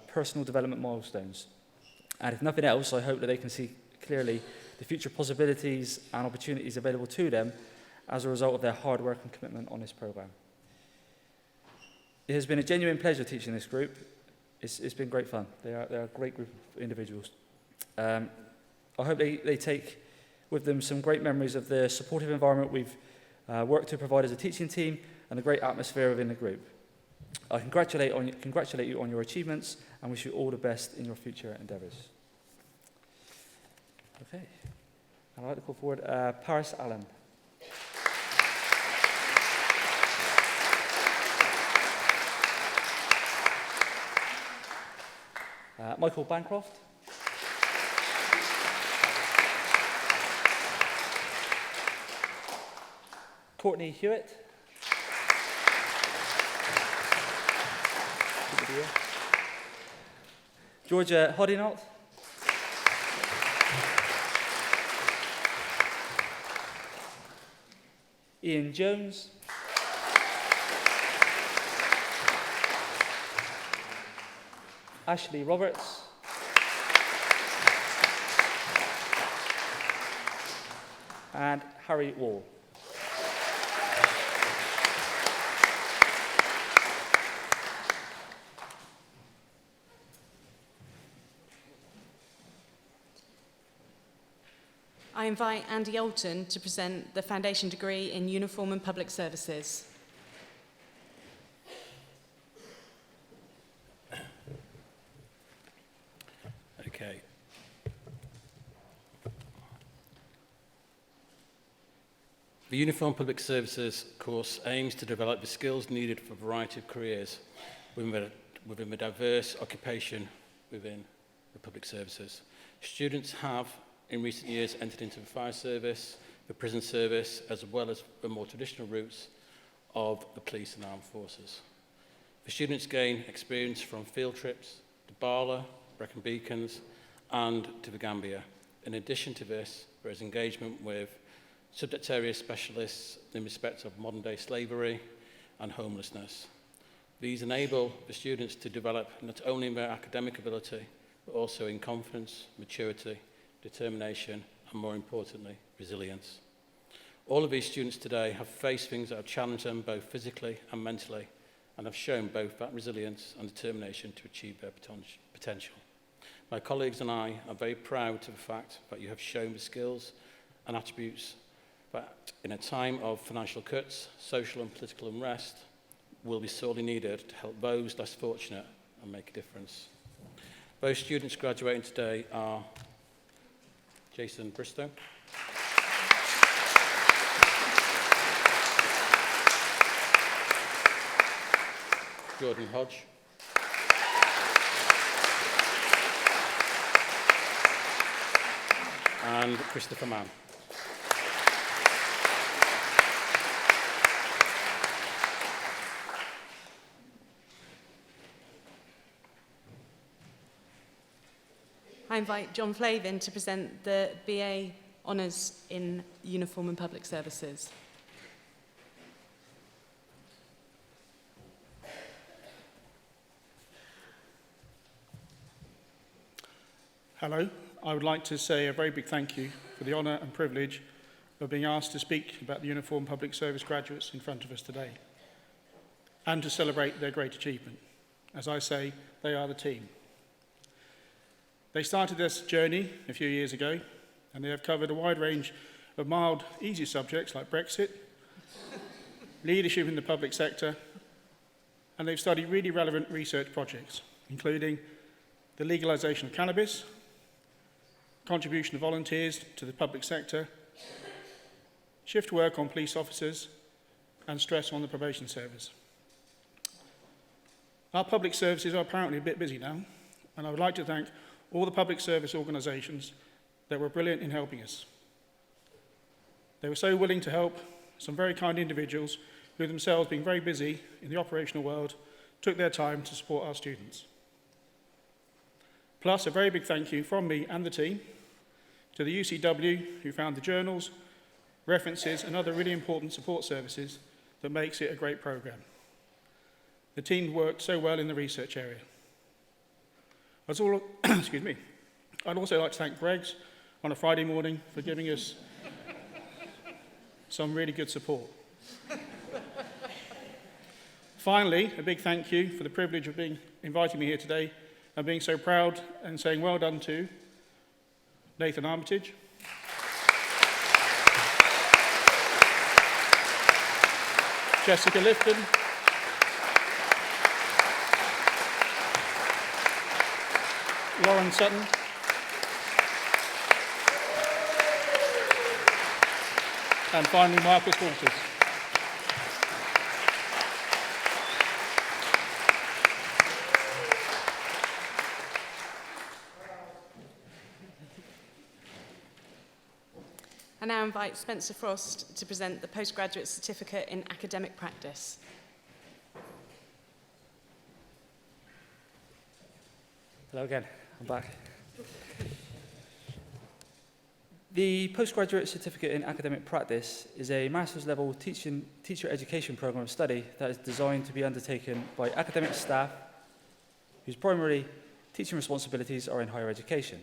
personal development milestones. And if nothing else, I hope that they can see clearly the future possibilities and opportunities available to them as a result of their hard work and commitment on this programme. It has been a genuine pleasure teaching this group. It's been great fun. They're a great group of individuals. I hope they take with them some great memories of the supportive environment we've worked to provide as a teaching team and the great atmosphere within the group. I congratulate you on your achievements and wish you all the best in your future endeavours. Okay. I'd like to call forward Paris Allen. Michael Bancroft. Courtney Hewitt. Georgia Hodinault. Ian Jones. Ashley Roberts. And Harry Wall. I invite Andy Olton to present the Foundation degree in Uniform and Public Services. Okay. The Uniform Public Services course aims to develop the skills needed for a variety of careers within a diverse occupation within the public services. Students have in recent years entered into the fire service, the prison service, as well as the more traditional routes of the police and armed forces. The students gain experience from field trips to Barla, Brecon Beacons, and to the Gambia. In addition to this, there is engagement with subject area specialists in respect of modern-day slavery and homelessness. These enable the students to develop not only in their academic ability, but also in confidence, maturity, determination, and more importantly, resilience. All of these students today have faced things that have challenged them both physically and mentally, and have shown both that resilience and determination to achieve their potential. My colleagues and I are very proud to the fact that you have shown the skills and attributes that in a time of financial cuts, social and political unrest, will be sorely needed to help those less fortunate and make a difference. Those students graduating today are Jason Bristow, Jordan Hodge. And Christopher Mann. I invite John Flavin to present the BA Honours in Uniform and Public Services. Hello. I would like to say a very big thank you for the honour and privilege of being asked to speak about the Uniform Public Service graduates in front of us today, and to celebrate their great achievement. As I say, they are the team. They started this journey a few years ago, and they have covered a wide range of mild, easy subjects like Brexit, leadership in the public sector, and they've studied really relevant research projects, including the legalisation of cannabis, contribution of volunteers to the public sector, shift work on police officers, and stress on the probation service. Our public services are apparently a bit busy now, and I would like to thank all the public service organisations that were brilliant in helping us. They were so willing to help. Some very kind individuals who themselves, being very busy in the operational world, took their time to support our students. Plus, a very big thank you from me and the team to the UCW, who found the journals, references, and other really important support services that makes it a great programme. The team worked so well in the research area. Excuse me. I'd also like to thank Greggs on a Friday morning for giving us some really good support. Finally, a big thank you for the privilege of inviting me here today and being so proud and saying well done to Nathan Armitage, Jessica Lifton, Lauren Sutton, and finally Marcus Walters. I now invite Spencer Frost to present the Postgraduate Certificate in Academic Practice. Hello again, I'm back. The Postgraduate Certificate in Academic Practice is a master's level teacher education program of study that is designed to be undertaken by academic staff whose primary teaching responsibilities are in higher education.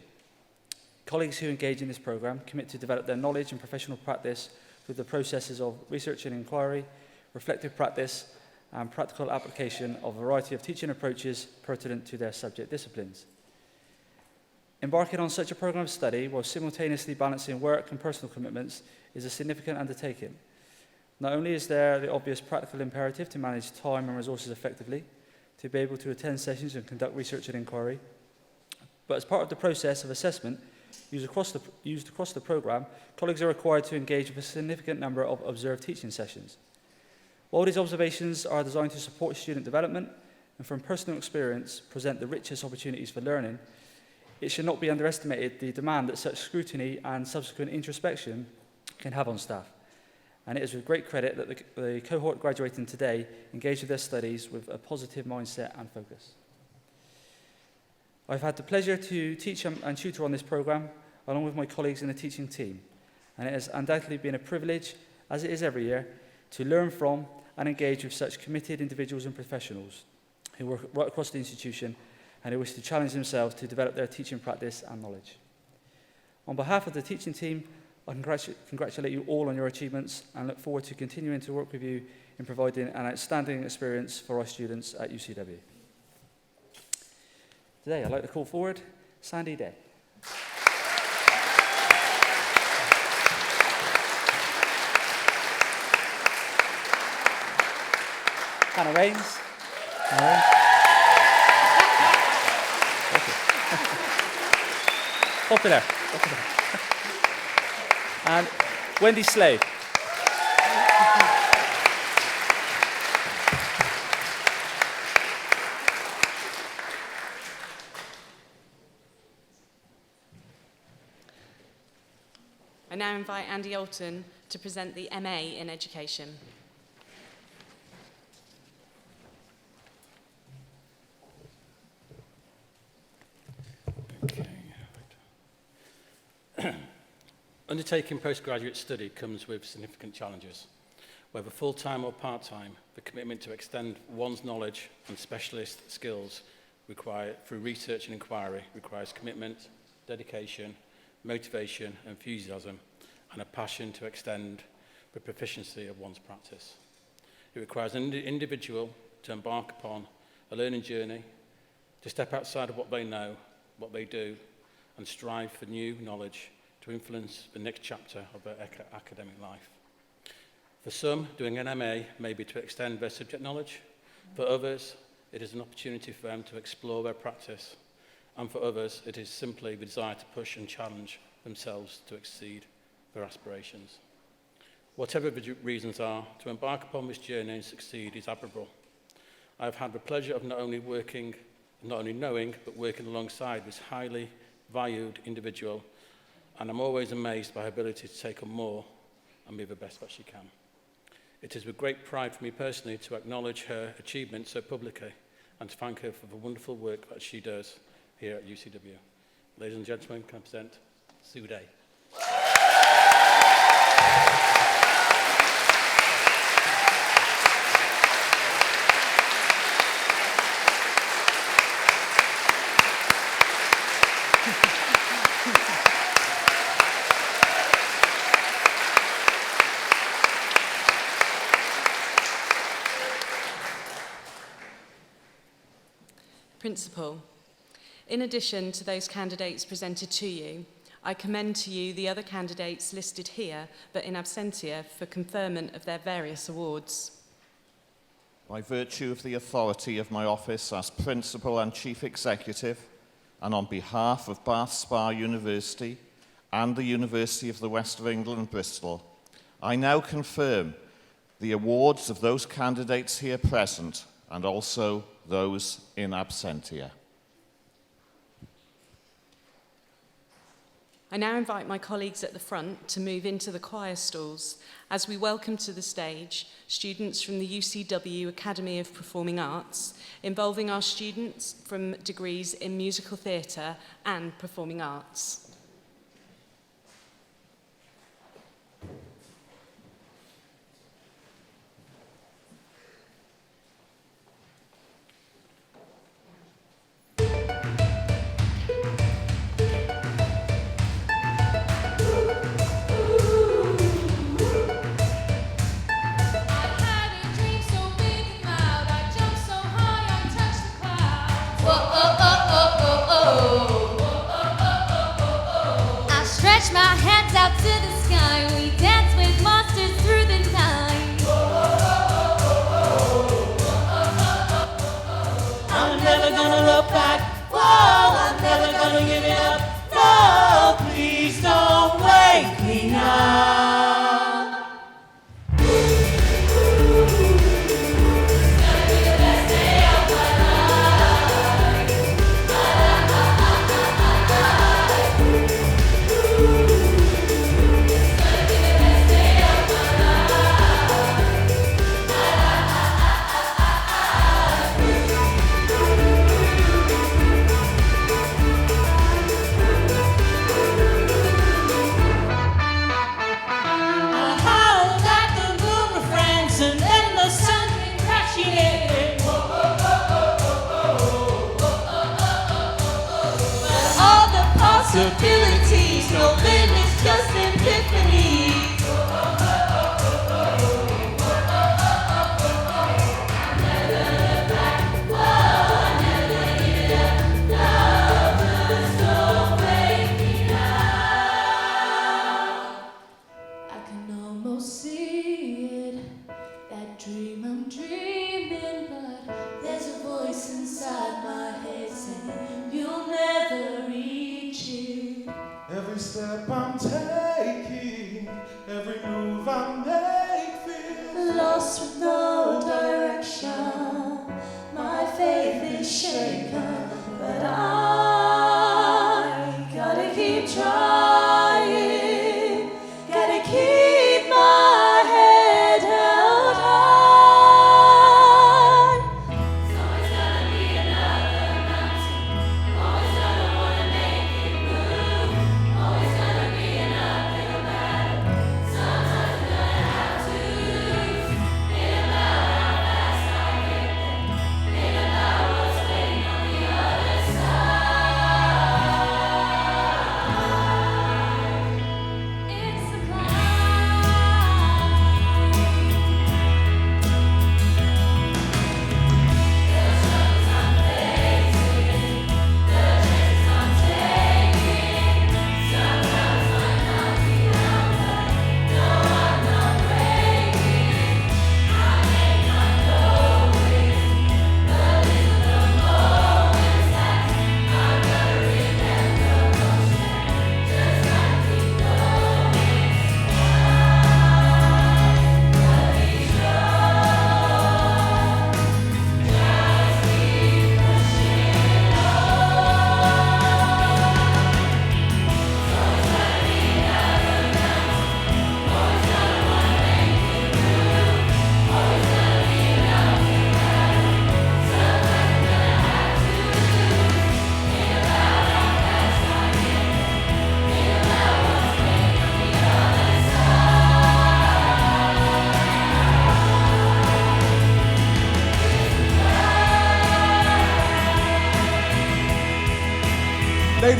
Colleagues who engage in this program commit to develop their knowledge and professional practice through the processes of research and inquiry, reflective practice, and practical application of a variety of teaching approaches pertinent to their subject disciplines. Embarking on such a program of study while simultaneously balancing work and personal commitments is a significant undertaking. Not only is there the obvious practical imperative to manage time and resources effectively, to be able to attend sessions and conduct research and inquiry, but as part of the process of assessment used across the program, colleagues are required to engage with a significant number of observed teaching sessions. While these observations are designed to support student development and from personal experience present the richest opportunities for learning, it should not be underestimated the demand that such scrutiny and subsequent introspection can have on staff. And it is with great credit that the cohort graduating today engaged with their studies with a positive mindset and focus. I've had the pleasure to teach and tutor on this program along with my colleagues in the teaching team, and it has undoubtedly been a privilege, as it is every year, to learn from and engage with such committed individuals and professionals who work right across the institution and who wish to challenge themselves to develop their teaching practice and knowledge. On behalf of the teaching team, I congratulate you all on your achievements and look forward to continuing to work with you in providing an outstanding experience for our students at UCW. Today, I'd like to call forward Sandy Day. Hannah Rains. Popular. And Wendy Slade. I now invite Andy Alton to present the MA in Education. Undertaking postgraduate study comes with significant challenges. Whether full-time or part-time, the commitment to extend one's knowledge and specialist skills required through research and inquiry requires commitment, dedication, motivation, enthusiasm, and a passion to extend the proficiency of one's practice. It requires an individual to embark upon a learning journey, to step outside of what they know, what they do, and strive for new knowledge to influence the next chapter of their academic life. For some, doing an MA may be to extend their subject knowledge. For others, it is an opportunity for them to explore their practice. And for others, it is simply the desire to push and challenge themselves to exceed their aspirations. Whatever the reasons are, to embark upon this journey and succeed is admirable. I have had the pleasure of not only knowing, but working alongside this highly valued individual, and I'm always amazed by her ability to take on more and be the best that she can. It is with great pride for me personally to acknowledge her achievements so publicly and to thank her for the wonderful work that she does here at UCW. Ladies and gentlemen, can I present Sue Day. Principal, in addition to those candidates presented to you, I commend to you the other candidates listed here, but in absentia, for conferment of their various awards. By virtue of the authority of my office as Principal and Chief Executive, and on behalf of Bath Spa University and the University of the West of England, Bristol, I now confirm the awards of those candidates here present and also those in absentia. I now invite my colleagues at the front to move into the choir stalls as we welcome to the stage students from the UCW Academy of Performing Arts, involving our students from degrees in musical theatre and performing arts. Stretch my hands out to the sky. We dance with monsters through the night. I'm never gonna look back. Whoa, I'm never gonna give it up. No, please don't wake me now. Possibilities, no limits, just epiphany. I can almost see it, that dream I'm dreaming, but there's a voice inside my head saying you'll never reach it. Every step I'm taking, every move I make feels Lost with no direction, my faith is shaken, but I gotta keep trying.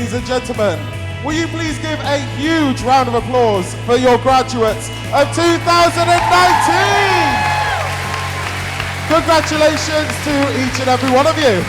ladies and gentlemen, will you please give a huge round of applause for your graduates of 2019? Congratulations to each and every one of you.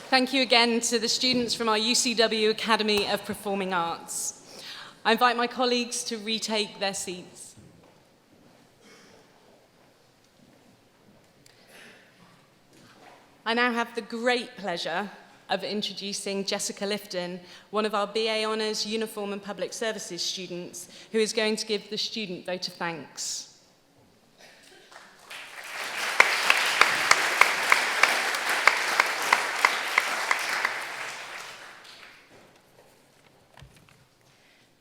Thank you again to the students from our UCW Academy of Performing Arts. I invite my colleagues to retake their seats. I now have the great pleasure of introducing Jessica Lifton, one of our BA Honours Uniform and Public Services students, who is going to give the student vote of thanks.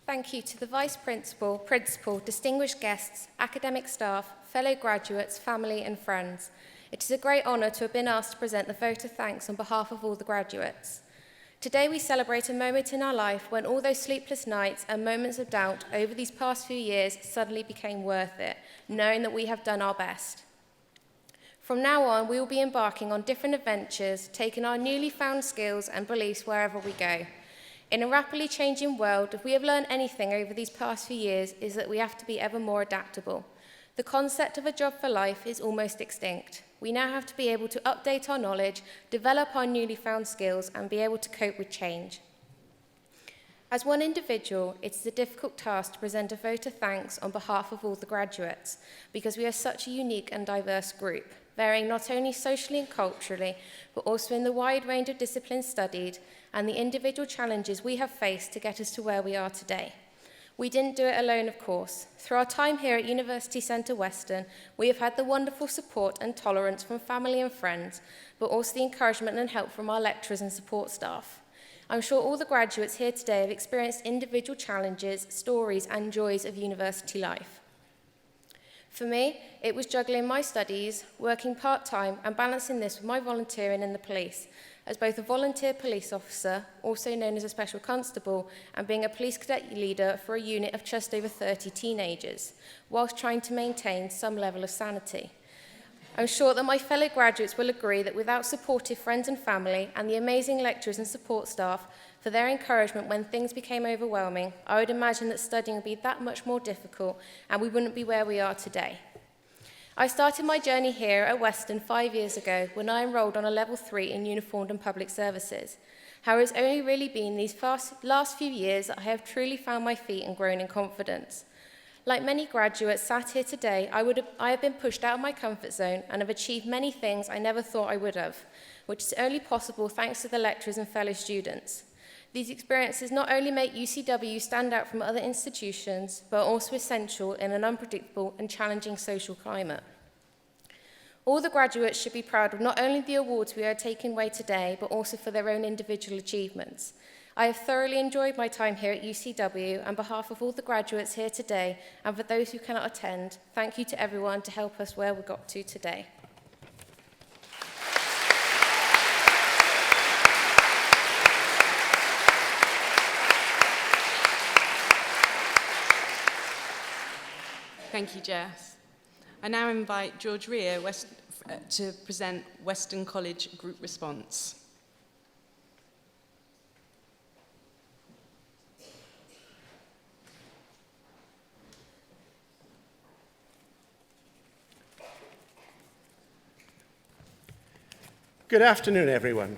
Thank you to the Vice Principal, Principal, distinguished guests, academic staff, fellow graduates, family and friends. It is a great honour to have been asked to present the vote of thanks on behalf of all the graduates. Today we celebrate a moment in our life when all those sleepless nights and moments of doubt over these past few years suddenly became worth it, knowing that we have done our best. From now on, we will be embarking on different adventures, taking our newly found skills and beliefs wherever we go. In a rapidly changing world, if we have learned anything over these past few years, is that we have to be ever more adaptable. The concept of a job for life is almost extinct. We now have to be able to update our knowledge, develop our newly found skills, and be able to cope with change. As one individual, it is a difficult task to present a vote of thanks on behalf of all the graduates, because we are such a unique and diverse group, varying not only socially and culturally, but also in the wide range of disciplines studied and the individual challenges we have faced to get us to where we are today. We didn't do it alone, of course. Through our time here at University Centre Weston, we have had the wonderful support and tolerance from family and friends, but also the encouragement and help from our lecturers and support staff. I'm sure all the graduates here today have experienced individual challenges, stories, and joys of university life. For me, it was juggling my studies, working part-time, and balancing this with my volunteering in the police, as both a volunteer police officer, also known as a special constable, and being a police cadet leader for a unit of just over 30 teenagers, whilst trying to maintain some level of sanity. I'm sure that my fellow graduates will agree that without supportive friends and family, and the amazing lecturers and support staff for their encouragement when things became overwhelming, I would imagine that studying would be that much more difficult, and we wouldn't be where we are today. I started my journey here at Weston 5 years ago when I enrolled on a level 3 in uniformed and public services. However, it's only really been these last few years that I have truly found my feet and grown in confidence. Like many graduates sat here today, I have been pushed out of my comfort zone and have achieved many things I never thought I would have. which is only possible thanks to the lecturers and fellow students. These experiences not only make UCW stand out from other institutions, but are also essential in an unpredictable and challenging social climate. All the graduates should be proud of not only the awards we are taking away today, but also for their own individual achievements. I have thoroughly enjoyed my time here at UCW, and on behalf of all the graduates here today, and for those who cannot attend, thank you to everyone to help us where we got to today. Thank you, Jess. I now invite George Rea to present Weston College Group Response. Good afternoon, everyone.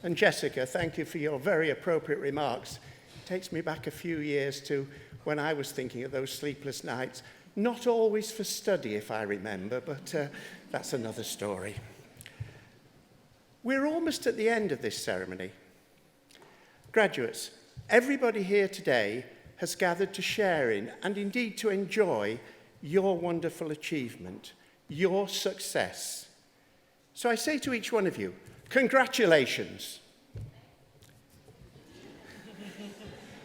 And Jessica, thank you for your very appropriate remarks. It takes me back a few years to when I was thinking of those sleepless nights. Not always for study, if I remember, but that's another story. We're almost at the end of this ceremony. Graduates, everybody here today has gathered to share in and indeed to enjoy your wonderful achievement, your success. So I say to each one of you, congratulations.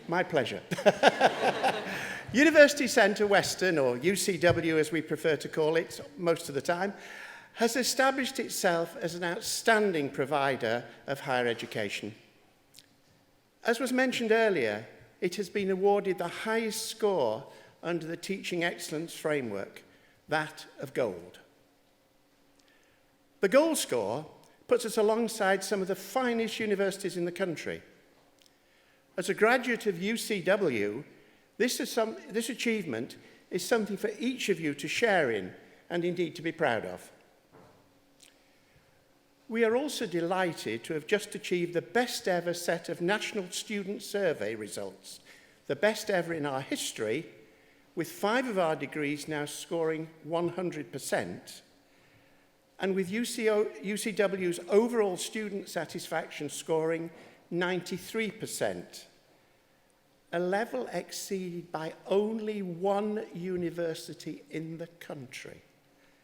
My pleasure. University Centre Weston, or UCW as we prefer to call it most of the time, has established itself as an outstanding provider of higher education. As was mentioned earlier, it has been awarded the highest score under the Teaching Excellence Framework, that of Gold. The Gold score puts us alongside some of the finest universities in the country. As a graduate of UCW, this achievement is something for each of you to share in and indeed to be proud of. We are also delighted to have just achieved the best ever set of National Student Survey results, the best ever in our history, with 5 of our degrees now scoring 100%, and with UCW's overall student satisfaction scoring 93%. A level exceeded by only one university in the country.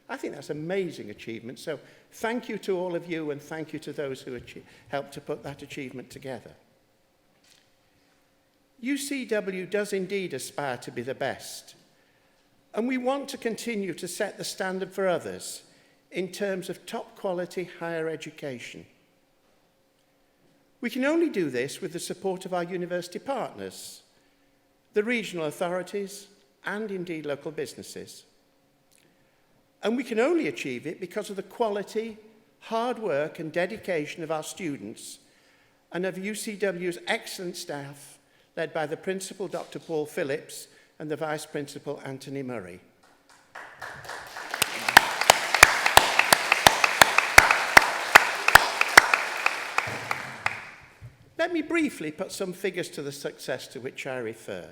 I think that's an amazing achievement, so thank you to all of you and thank you to those who helped to put that achievement together. UCW does indeed aspire to be the best, and we want to continue to set the standard for others in terms of top quality higher education. We can only do this with the support of our university partners, the regional authorities, and indeed local businesses. And we can only achieve it because of the quality, hard work and dedication of our students and of UCW's excellent staff, led by the Principal, Dr. Paul Phillips, and the Vice Principal, Anthony Murray. Let me briefly put some figures to the success to which I refer.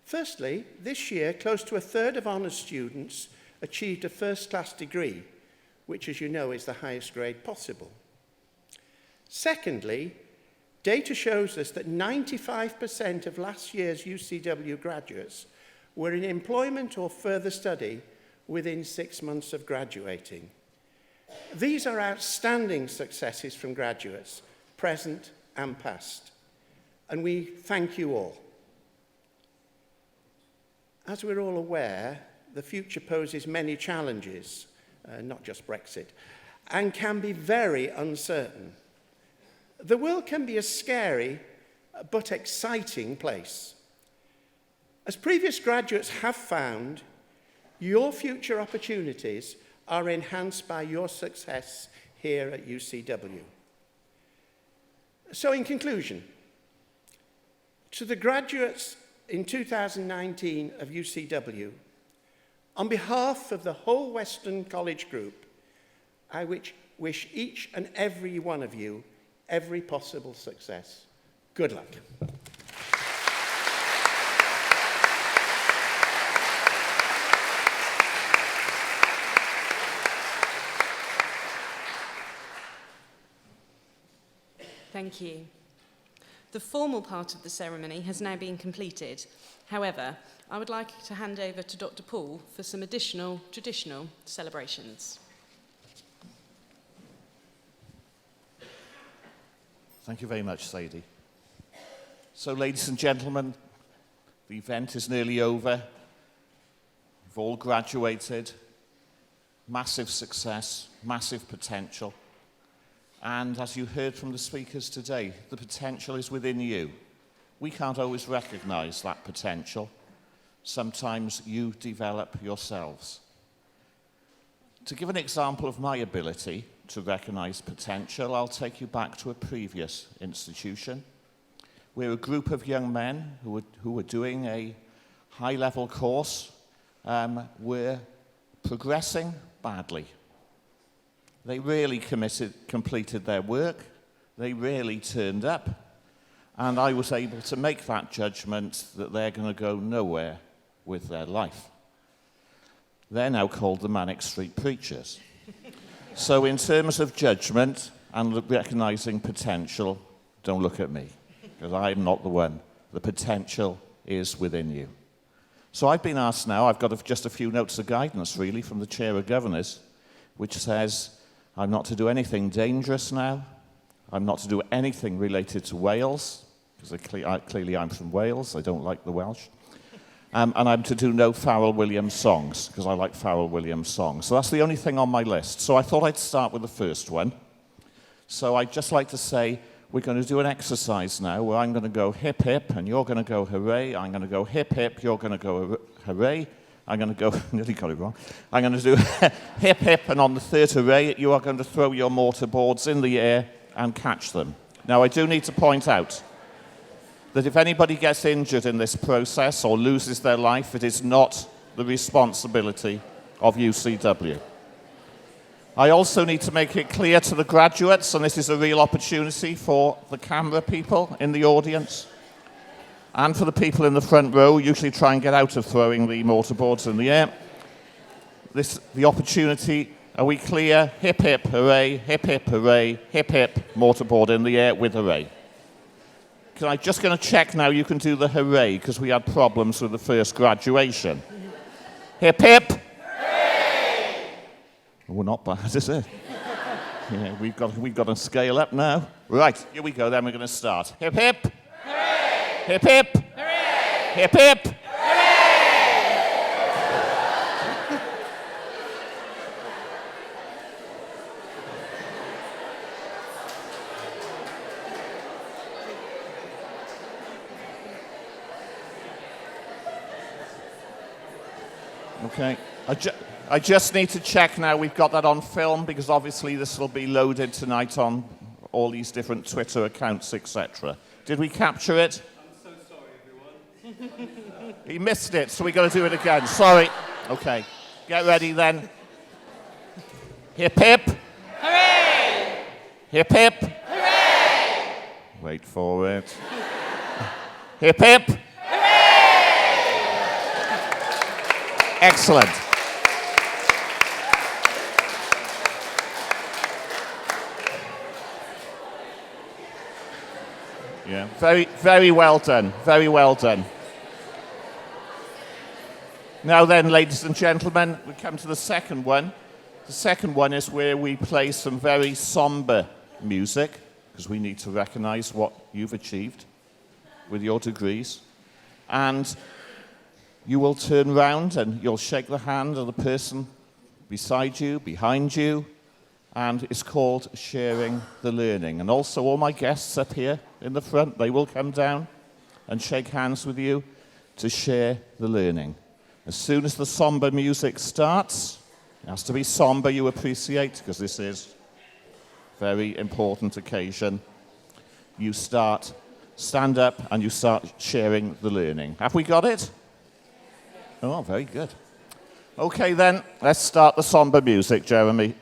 Firstly, this year, close to a third of honours students achieved a first-class degree, which, as you know, is the highest grade possible. Secondly, data shows us that 95% of last year's UCW graduates were in employment or further study within 6 months of graduating. These are outstanding successes from graduates, present and past, and we thank you all. As we're all aware, the future poses many challenges, not just Brexit, and can be very uncertain. The world can be a scary but exciting place. As previous graduates have found, your future opportunities are enhanced by your success here at UCW. So in conclusion, to the graduates in 2019 of UCW, on behalf of the whole Weston College Group, I wish each and every one of you every possible success. Good luck. Thank you. The formal part of the ceremony has now been completed. However, I would like to hand over to Dr. Paul for some additional traditional celebrations. Thank you very much, Sadie. So, ladies and gentlemen, the event is nearly over. We've all graduated. Massive success, massive potential. And as you heard from the speakers today, the potential is within you. We can't always recognize that potential. Sometimes you develop yourselves. To give an example of my ability to recognize potential, I'll take you back to a previous institution. We're a group of young men who were doing a high-level course, were progressing badly. They really completed their work, they really turned up, and I was able to make that judgment that they're going to go nowhere with their life. They're now called the Manic Street Preachers. So in terms of judgment and recognizing potential, don't look at me, because I'm not the one. The potential is within you. So I've been asked now, I've got just a few notes of guidance, really, from the Chair of Governors, which says I'm not to do anything dangerous now. I'm not to do anything related to Wales, because clearly I'm from Wales. I don't like the Welsh. And I'm to do no Pharrell Williams songs, because I like Pharrell Williams songs. So that's the only thing on my list. So I thought I'd start with the first one. So I'd just like to say, we're going to do an exercise now where I'm going to go hip hip and you're going to go hooray. I'm going to go hip hip, you're going to go hooray. I'm going to go, nearly got it wrong. I'm going to do hip hip, and on the third hooray, you are going to throw your mortarboards in the air and catch them. Now, I do need to point out that if anybody gets injured in this process or loses their life, it is not the responsibility of UCW. I also need to make it clear to the graduates, and this is a real opportunity for the camera people in the audience and for the people in the front row, usually try and get out of throwing the mortarboards in the air. The opportunity, are we clear? Hip hip, hooray, hip hip, hooray, hip hip, mortarboard in the air with hooray. I'm just going to check now you can do the hooray, because we had problems with the first graduation. Hip hip. Well, not bad, is it? Yeah, we've got to scale up now. Right, here we go, then we're going to start. Hip hip. Hooray! Hip hip. Hooray! Hip hip. Okay. I just need to check now we've got that on film, because obviously this will be loaded tonight on all these different Twitter accounts, etc. Did we capture it? I'm so sorry, everyone. He missed it, so we got to do it again. Sorry. Okay. Get ready then. Hip hip. Hooray! Hip hip. Hooray! Wait for it. Hip hip. Hooray! Excellent. Yeah, very well done. Very well done. Now then, ladies and gentlemen, we come to the second one. The second one is where we play some very somber music, because we need to recognize what you've achieved with your degrees. And you will turn round and you'll shake the hand of the person beside you, behind you, and it's called Sharing the Learning. And also all my guests up here in the front, they will come down and shake hands with you to share the learning. As soon as the somber music starts, it has to be somber, you appreciate, because this is a very important occasion. You stand up and you start sharing the learning. Have we got it? Oh, very good. Okay then, let's start the somber music, Jeremy.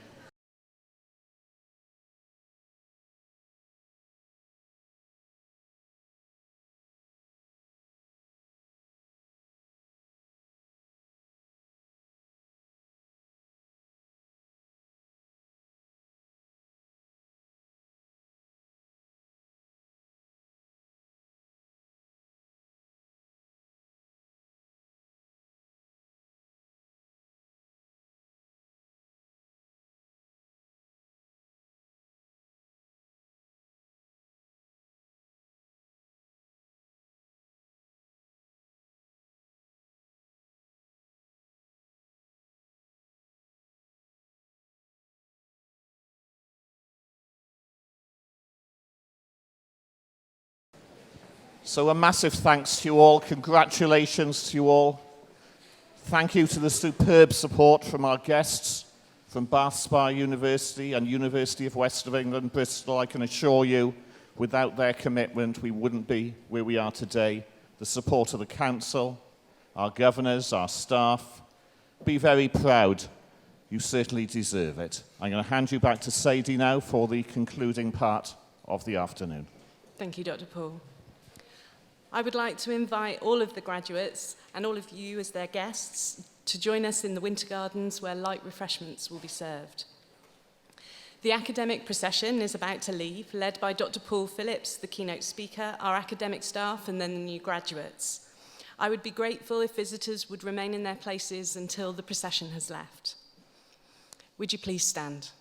So a massive thanks to you all. Congratulations to you all. Thank you to the superb support from our guests from Bath Spa University and University of West of England, Bristol. I can assure you, without their commitment, we wouldn't be where we are today. The support of the council, our governors, our staff. Be very proud. You certainly deserve it. I'm going to hand you back to Sadie now for the concluding part of the afternoon. Thank you, Dr. Paul. I would like to invite all of the graduates and all of you as their guests to join us in the Winter Gardens where light refreshments will be served. The academic procession is about to leave, led by Dr. Paul Phillips, the keynote speaker, our academic staff, and then the new graduates. I would be grateful if visitors would remain in their places until the procession has left. Would you please stand?